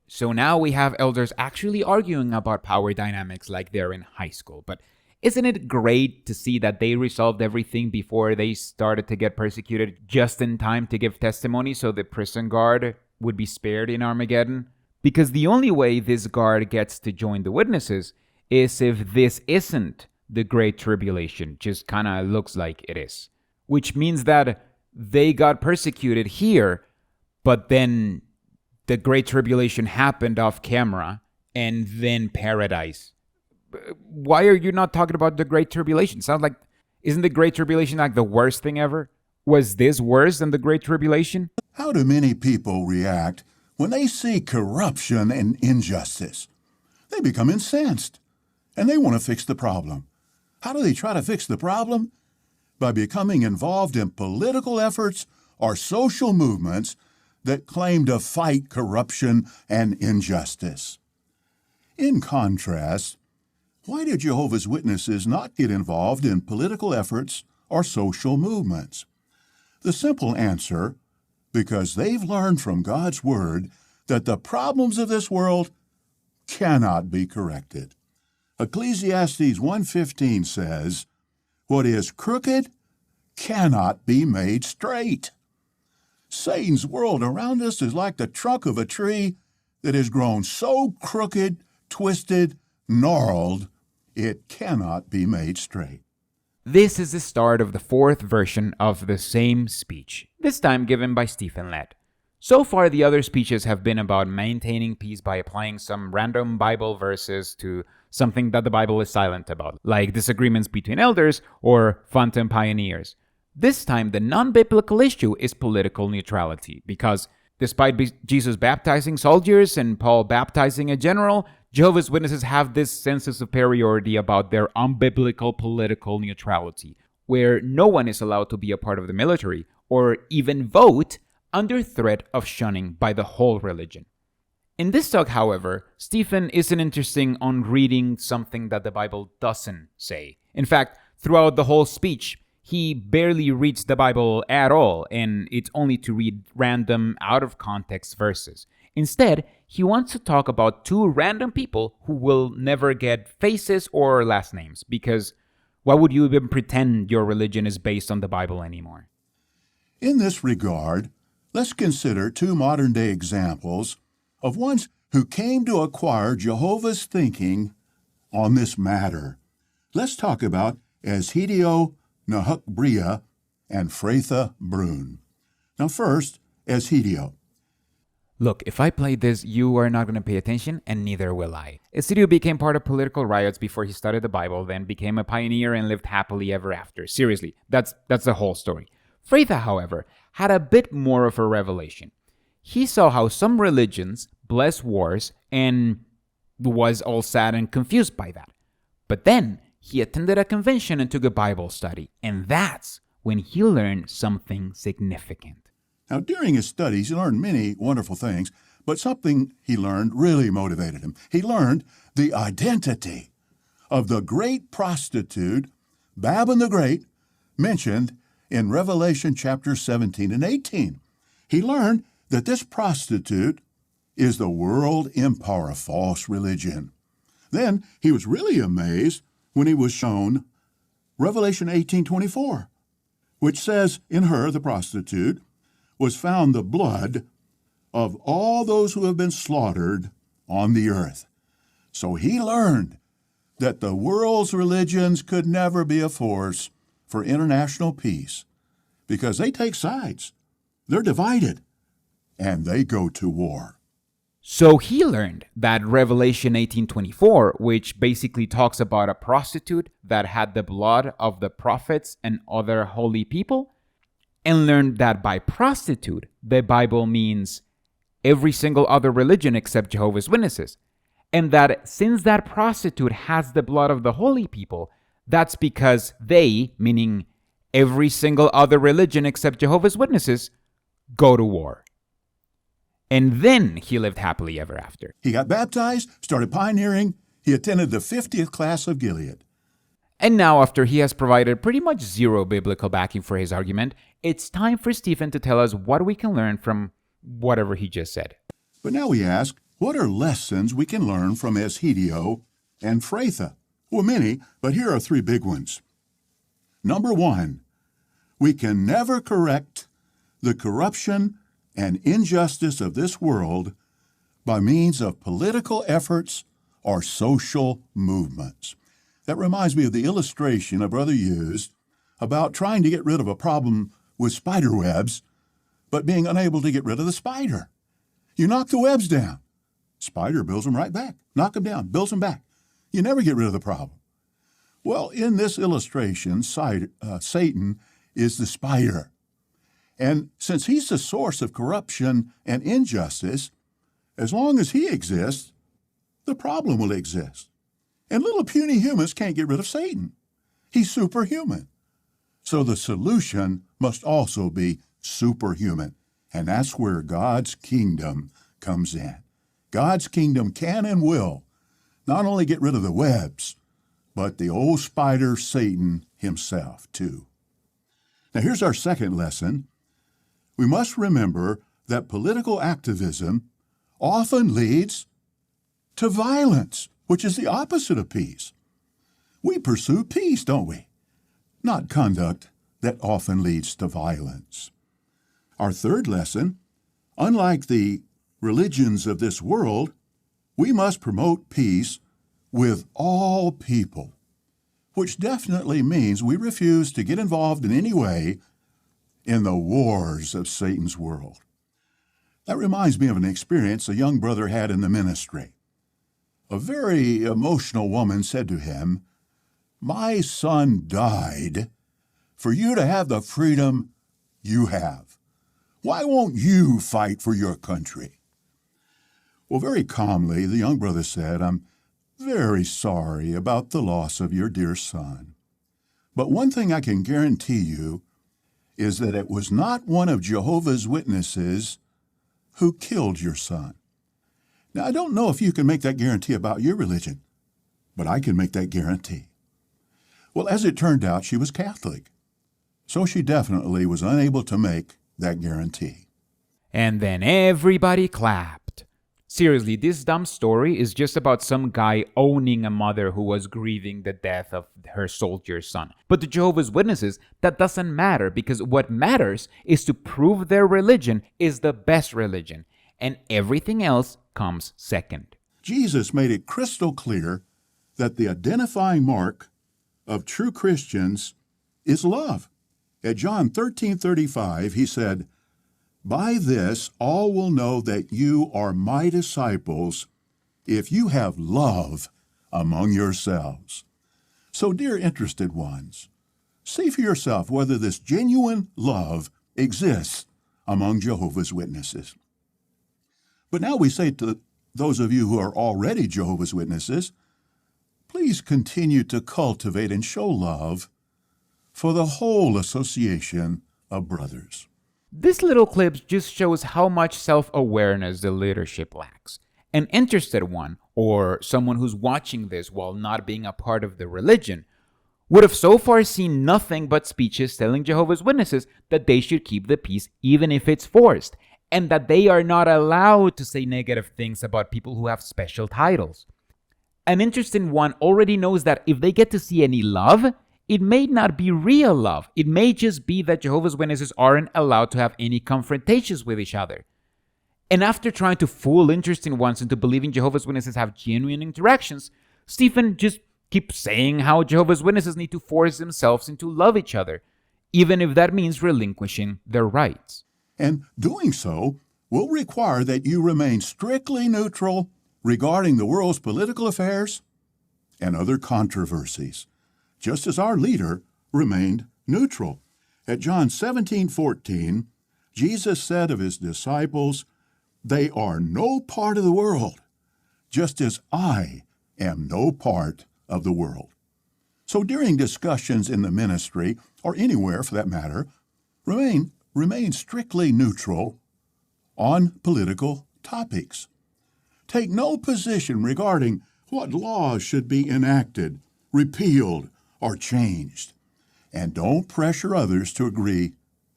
So now we have elders actually arguing about power dynamics like they're in high school. But isn't it great to see that they resolved everything before they started to get persecuted just in time to give testimony so the prison guard would be spared in Armageddon? Because the only way this guard gets to join the witnesses is if this isn't the Great Tribulation, just kind of looks like it is. Which means that they got persecuted here, but then the Great Tribulation happened off camera, and then paradise. Why are you not talking about the Great Tribulation? Sounds like, isn't the Great Tribulation like the worst thing ever? Was this worse than the Great Tribulation? How do many people react when they see corruption and injustice? They become incensed, and they want to fix the problem. How do they try to fix the problem? By becoming involved in political efforts or social movements that claim to fight corruption and injustice. In contrast, why do Jehovah's Witnesses not get involved in political efforts or social movements? The simple answer, because they've learned from God's Word that the problems of this world cannot be corrected. Ecclesiastes 1:15 says, "What is crooked cannot be made straight." Satan's world around us is like the trunk of a tree that has grown so crooked, twisted, gnarled, it cannot be made straight. This is the start of the fourth version of the same speech, this time given by Stephen Lett. So far, the other speeches have been about maintaining peace by applying some random Bible verses to something that the Bible is silent about, like disagreements between elders or phantom pioneers. This time, the non-biblical issue is political neutrality, because despite Jesus baptizing soldiers and Paul baptizing a general, Jehovah's Witnesses have this sense of superiority about their unbiblical political neutrality, where no one is allowed to be a part of the military or even vote under threat of shunning by the whole religion. In this talk, however, Stephen isn't interested on reading something that the Bible doesn't say. In fact, throughout the whole speech, he barely reads the Bible at all, and it's only to read random, out-of-context verses. Instead, he wants to talk about two random people who will never get faces or last names, because why would you even pretend your religion is based on the Bible anymore? In this regard, let's consider two modern-day examples of ones who came to acquire Jehovah's thinking on this matter. Let's talk about Ezhideo Nahukbria and Fratha Brun. Now first, Ezhideo. Look, if I play this, you are not going to pay attention, and neither will I. Ezhideo became part of political riots before he studied the Bible, then became a pioneer and lived happily ever after. Seriously, that's the whole story. Fratha, however, had a bit more of a revelation. He saw how some religions bless wars and was all sad and confused by that. But then he attended a convention and took a Bible study, and that's when he learned something significant. Now, during his studies, he learned many wonderful things, but something he learned really motivated him. He learned the identity of the great prostitute, Babble the Great, mentioned in Revelation chapter 17 and 18. He learned that this prostitute is the world empire of false religion. Then he was really amazed when he was shown Revelation 18:24, which says, "In her, the prostitute, was found the blood of all those who have been slaughtered on the earth. So he learned that the world's religions could never be a force for international peace because they take sides. They're divided, and they go to war. So he learned that Revelation 18:24, which basically talks about a prostitute that had the blood of the prophets and other holy people, and learned that by prostitute, the Bible means every single other religion except Jehovah's Witnesses. And that since that prostitute has the blood of the holy people, that's because they, meaning every single other religion except Jehovah's Witnesses, go to war. And then he lived happily ever after. He got baptized, started pioneering. He attended the 50th class of Gilead. And now, after he has provided pretty much zero biblical backing for his argument, it's time for Stephen to tell us what we can learn from whatever he just said. But now we ask, what are lessons we can learn from Eshedio and Phratha? Well, many, but here are 3 big ones. Number 1, we can never correct the corruption and injustice of this world by means of political efforts or social movements. That reminds me of the illustration a brother used about trying to get rid of a problem with spider webs, but being unable to get rid of the spider. You knock the webs down. Spider builds them right back. Knock them down, builds them back. You never get rid of the problem. Well, in this illustration, Satan is the spider. And since he's the source of corruption and injustice, as long as he exists, the problem will exist. And little puny humans can't get rid of Satan. He's superhuman. So the solution must also be superhuman. And that's where God's kingdom comes in. God's kingdom can and will not only get rid of the webs, but the old spider Satan himself, too. Now, here's our second lesson. We must remember that political activism often leads to violence, which is the opposite of peace. We pursue peace, don't we? Not conduct that often leads to violence. Our third lesson, unlike the religions of this world, we must promote peace with all people, which definitely means we refuse to get involved in any way in the wars of Satan's world. That reminds me of an experience a young brother had in the ministry. A very emotional woman said to him, "My son died for you to have the freedom you have. Why won't you fight for your country?" Well, very calmly, the young brother said, "I'm very sorry about the loss of your dear son. But one thing I can guarantee you is that it was not one of Jehovah's Witnesses who killed your son." Now, I don't know if you can make that guarantee about your religion, but I can make that guarantee. Well, as it turned out, she was Catholic, so she definitely was unable to make that guarantee. And then everybody clapped. Seriously, this dumb story is just about some guy owning a mother who was grieving the death of her soldier son. But to Jehovah's Witnesses, that doesn't matter, because what matters is to prove their religion is the best religion, and everything else comes second. Jesus made it crystal clear that the identifying mark of true Christians is love. At John 13:35, he said, "By this all will know that you are my disciples if you have love among yourselves." So, dear interested ones, see for yourself whether this genuine love exists among Jehovah's Witnesses. But now we say to those of you who are already Jehovah's Witnesses, please continue to cultivate and show love for the whole association of brothers. This little clip just shows how much self-awareness the leadership lacks. An interested one, or someone who's watching this while not being a part of the religion, would have so far seen nothing but speeches telling Jehovah's Witnesses that they should keep the peace even if it's forced, and that they are not allowed to say negative things about people who have special titles. An interested one already knows that if they get to see any love, it may not be real love. It may just be that Jehovah's Witnesses aren't allowed to have any confrontations with each other. And after trying to fool interesting ones into believing Jehovah's Witnesses have genuine interactions, Stephen just keeps saying how Jehovah's Witnesses need to force themselves into love each other, even if that means relinquishing their rights. And doing so will require that you remain strictly neutral regarding the world's political affairs and other controversies, just as our leader remained neutral. At John 17:14, Jesus said of his disciples, "They are no part of the world, just as I am no part of the world." So during discussions in the ministry, or anywhere for that matter, remain strictly neutral on political topics. Take no position regarding what laws should be enacted, repealed, or changed. And don't pressure others to agree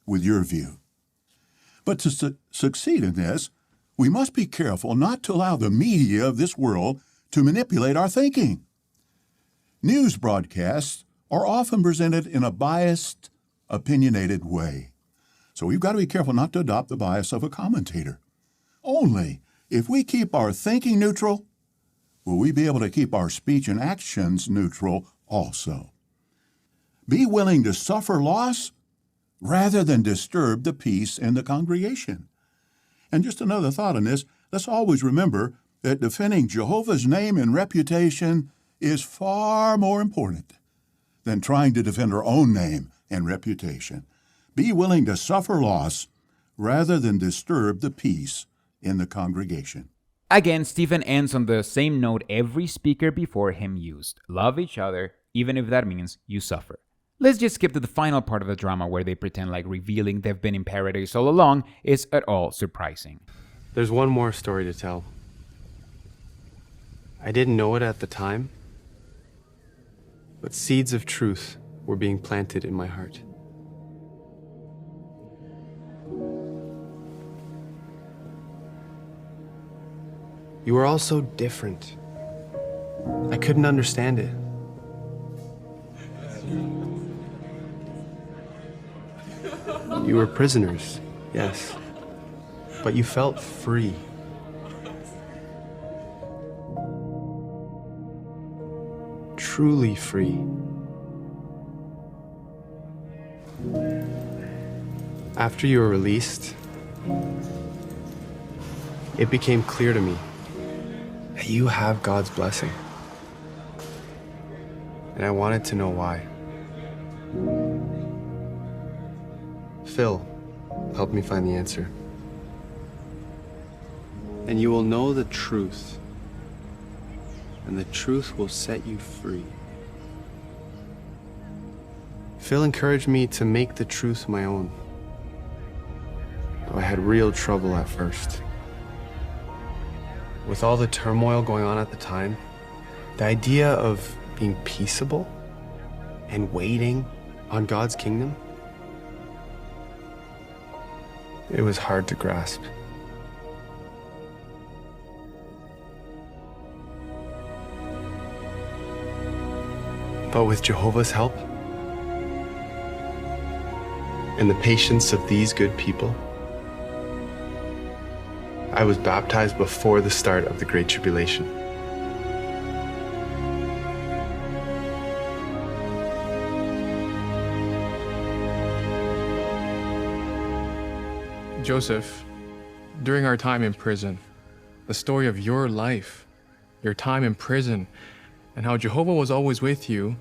with your view. But to succeed in this, we must be careful not to allow the media of this world to manipulate our thinking. News broadcasts are often presented in a biased, opinionated way. So we've got to be careful not to adopt the bias of a commentator. Only if we keep our thinking neutral, will we be able to keep our speech and actions neutral also. Be willing to suffer loss rather than disturb the peace in the congregation. And just another thought on this, let's always remember that defending Jehovah's name and reputation is far more important than trying to defend our own name and reputation. Be willing to suffer loss rather than disturb the peace in the congregation. Again, Stephen ends on the same note every speaker before him used. Love each other, even if that means you suffer. Let's just skip to the final part of the drama where they pretend like revealing they've been in paradise all along is at all surprising. There's one more story to tell. I didn't know it at the time, but seeds of truth were being planted in my heart. You were all so different. I couldn't understand it. You were prisoners, yes, but you felt free. Truly free. After you were released, it became clear to me that you have God's blessing. And I wanted to know why. Phil helped me find the answer. And you will know the truth, and the truth will set you free. Phil encouraged me to make the truth my own, though I had real trouble at first. With all the turmoil going on at the time, the idea of being peaceable and waiting on God's kingdom, it was hard to grasp. But with Jehovah's help and the patience of these good people, I was baptized before the start of the Great Tribulation. Joseph, during our time in prison, the story of your life, your time in prison, and how Jehovah was always with you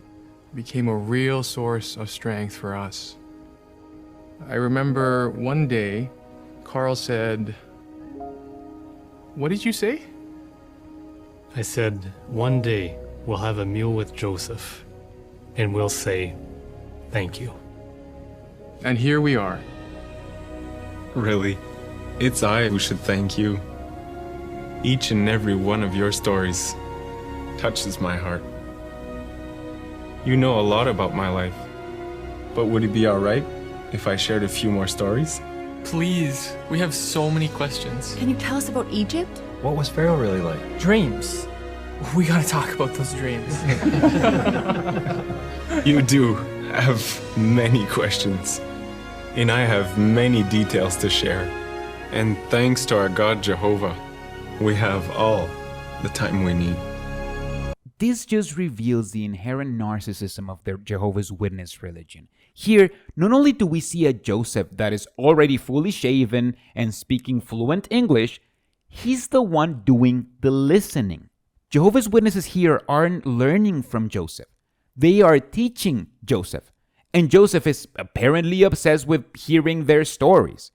became a real source of strength for us. I remember one day, Carl said, what did you say? I said, one day we'll have a meal with Joseph, and we'll say, thank you. And here we are. Really, it's I who should thank you. Each and every one of your stories touches my heart. You know a lot about my life, but would it be all right if I shared a few more stories? Please, we have so many questions. Can you tell us about Egypt? What was Pharaoh really like? Dreams. We gotta talk about those dreams. You do have many questions, and I have many details to share. And thanks to our God Jehovah, we have all the time we need. This just reveals the inherent narcissism of the Jehovah's Witness religion. Here, not only do we see a Joseph that is already fully shaven and speaking fluent English, he's the one doing the listening. Jehovah's Witnesses here aren't learning from Joseph. They are teaching Joseph. And Joseph is apparently obsessed with hearing their stories.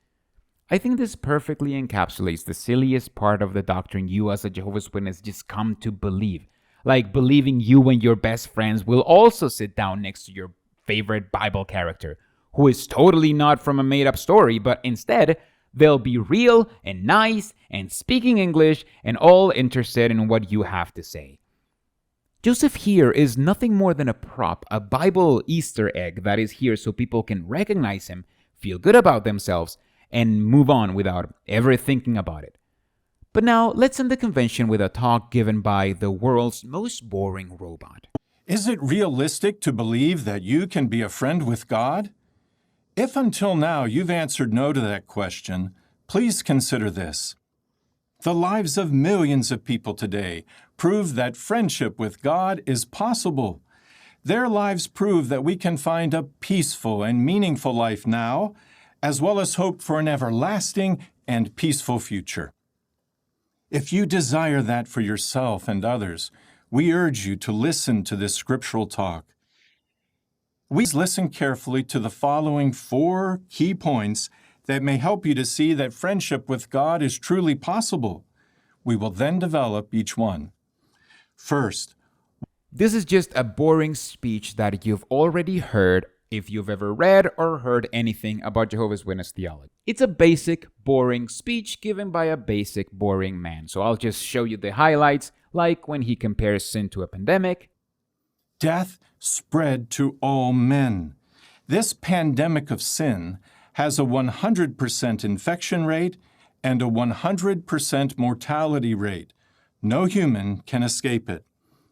I think this perfectly encapsulates the silliest part of the doctrine you as a Jehovah's Witness just come to believe. Like believing you and your best friends will also sit down next to your favorite Bible character, who is totally not from a made-up story, but instead, they'll be real and nice and speaking English and all interested in what you have to say. Joseph here is nothing more than a prop, a Bible Easter egg that is here so people can recognize him, feel good about themselves, and move on without ever thinking about it. But now, let's end the convention with a talk given by the world's most boring robot. Is it realistic to believe that you can be a friend with God? If until now you've answered no to that question, please consider this. The lives of millions of people today prove that friendship with God is possible. Their lives prove that we can find a peaceful and meaningful life now, as well as hope for an everlasting and peaceful future. If you desire that for yourself and others, we urge you to listen to this scriptural talk. We listen carefully to the following 4 key points that may help you to see that friendship with God is truly possible. We will then develop each one. First, this is just a boring speech that you've already heard if you've ever read or heard anything about Jehovah's Witness theology. It's a basic, boring speech given by a basic, boring man. So I'll just show you the highlights, like when he compares sin to a pandemic. Death spread to all men. This pandemic of sin has a 100% infection rate and a 100% mortality rate. No human can escape it.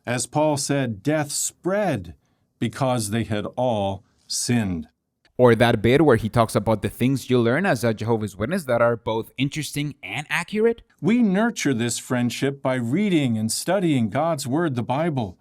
As Paul said, death spread because they had all sinned. Or that bit where he talks about the things you learn as a Jehovah's Witness that are both interesting and accurate. We nurture this friendship by reading and studying God's Word, the Bible.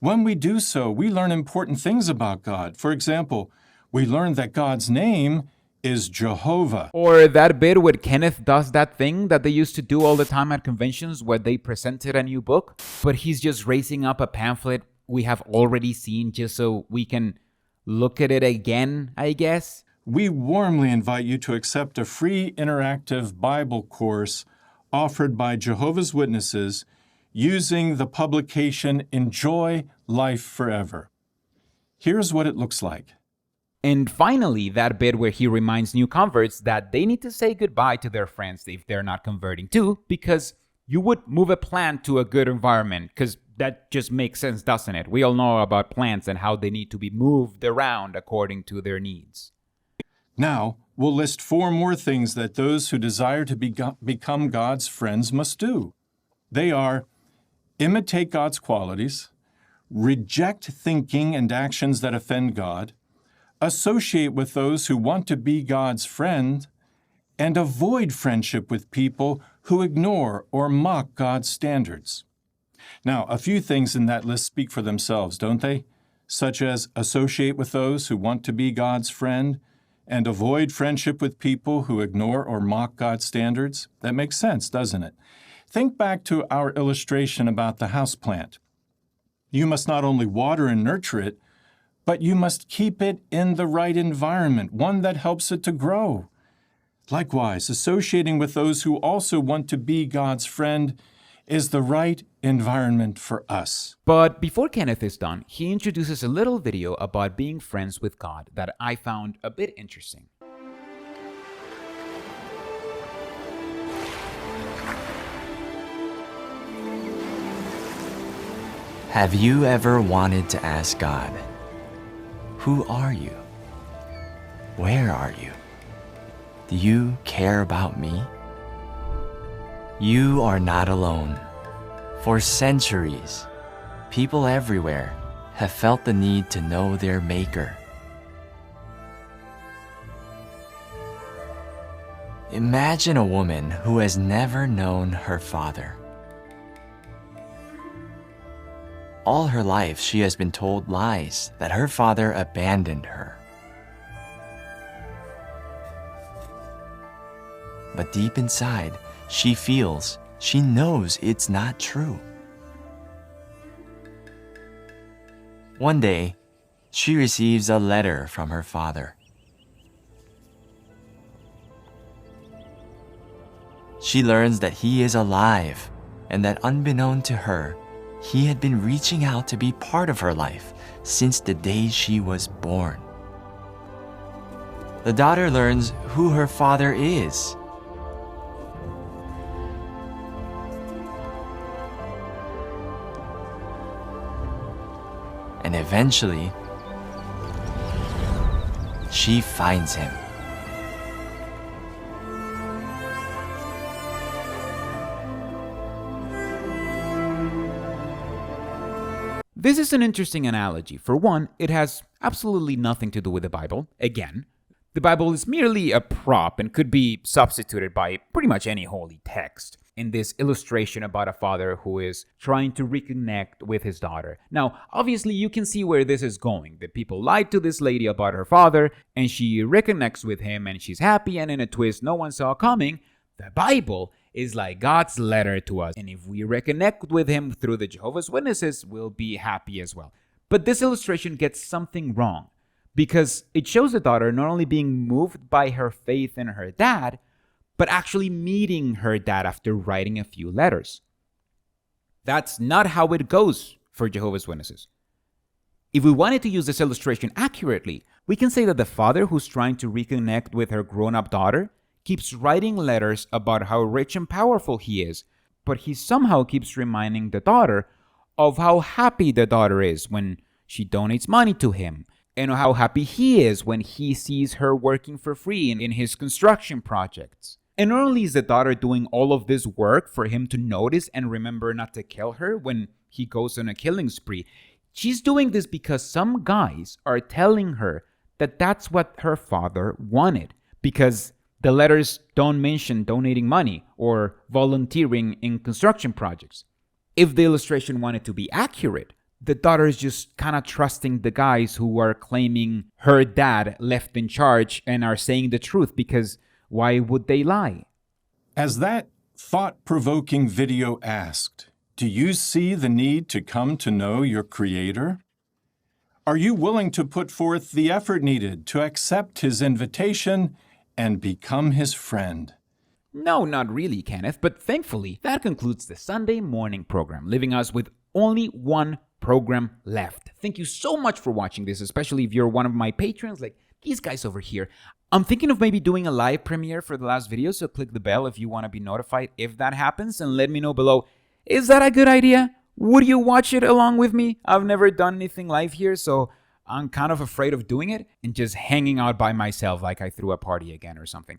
When we do so, we learn important things about God. For example, we learn that God's name is Jehovah. Or that bit where Kenneth does that thing that they used to do all the time at conventions where they presented a new book, but he's just raising up a pamphlet we have already seen just so we can look at it again, I guess. We warmly invite you to accept a free interactive Bible course offered by Jehovah's Witnesses using the publication Enjoy Life Forever. Here's what it looks like. And finally, that bit where he reminds new converts that they need to say goodbye to their friends if they're not converting too, because you would move a plant to a good environment, because that just makes sense, doesn't it? We all know about plants and how they need to be moved around according to their needs. Now, we'll list 4 more things that those who desire to become God's friends must do. They are: imitate God's qualities, reject thinking and actions that offend God, associate with those who want to be God's friend, and avoid friendship with people who ignore or mock God's standards. Now, a few things in that list speak for themselves, don't they? Such as associate with those who want to be God's friend and avoid friendship with people who ignore or mock God's standards. That makes sense, doesn't it? Think back to our illustration about the houseplant. You must not only water and nurture it, but you must keep it in the right environment, one that helps it to grow. Likewise, associating with those who also want to be God's friend is the right environment for us. But before Kenneth is done, he introduces a little video about being friends with God that I found a bit interesting. Have you ever wanted to ask God, who are you? Where are you? Do you care about me? You are not alone. For centuries, people everywhere have felt the need to know their Maker. Imagine a woman who has never known her father. All her life, she has been told lies that her father abandoned her. But deep inside, she knows it's not true. One day, she receives a letter from her father. She learns that he is alive and that unbeknown to her, he had been reaching out to be part of her life since the day she was born. The daughter learns who her father is. And eventually, she finds him. This is an interesting analogy. For one, it has absolutely nothing to do with the Bible. Again, the Bible is merely a prop and could be substituted by pretty much any holy text. In this illustration about a father who is trying to reconnect with his daughter. Now, obviously, you can see where this is going. The people lied to this lady about her father, and she reconnects with him, and she's happy, and in a twist no one saw coming, the Bible is like God's letter to us. And if we reconnect with him through the Jehovah's Witnesses, we'll be happy as well. But this illustration gets something wrong, because it shows the daughter not only being moved by her faith in her dad, but actually meeting her dad after writing a few letters. That's not how it goes for Jehovah's Witnesses. If we wanted to use this illustration accurately, we can say that the father who's trying to reconnect with her grown-up daughter keeps writing letters about how rich and powerful he is, but he somehow keeps reminding the daughter of how happy the daughter is when she donates money to him, and how happy he is when he sees her working for free in his construction projects. And not only is the daughter doing all of this work for him to notice and remember not to kill her when he goes on a killing spree, she's doing this because some guys are telling her that that's what her father wanted, because the letters don't mention donating money or volunteering in construction projects. If the illustration wanted to be accurate, the daughter is just kind of trusting the guys who are claiming her dad left in charge and are saying the truth, because why would they lie? As that thought-provoking video asked, do you see the need to come to know your Creator? Are you willing to put forth the effort needed to accept His invitation and become His friend? No, not really, Kenneth, but thankfully, that concludes the Sunday morning program, leaving us with only one program left. Thank you so much for watching this, especially if you're one of my patrons like these guys over here. I'm thinking of maybe doing a live premiere for the last video, so click the bell if you want to be notified if that happens, and let me know below, is that a good idea? Would you watch it along with me? I've never done anything live here, so I'm kind of afraid of doing it and just hanging out by myself like I threw a party again or something.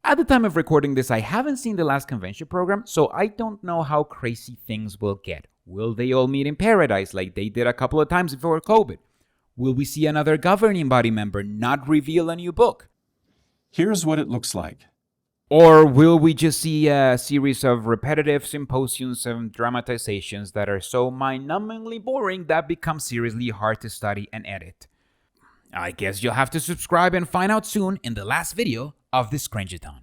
At the time of recording this, I haven't seen the last convention program, so I don't know how crazy things will get. Will they all meet in paradise like they did a couple of times before COVID? Will we see another governing body member not reveal a new book? Here's what it looks like. Or will we just see a series of repetitive symposiums and dramatizations that are so mind-numbingly boring that become seriously hard to study and edit? I guess you'll have to subscribe and find out soon in the last video of this CRINGEATHON.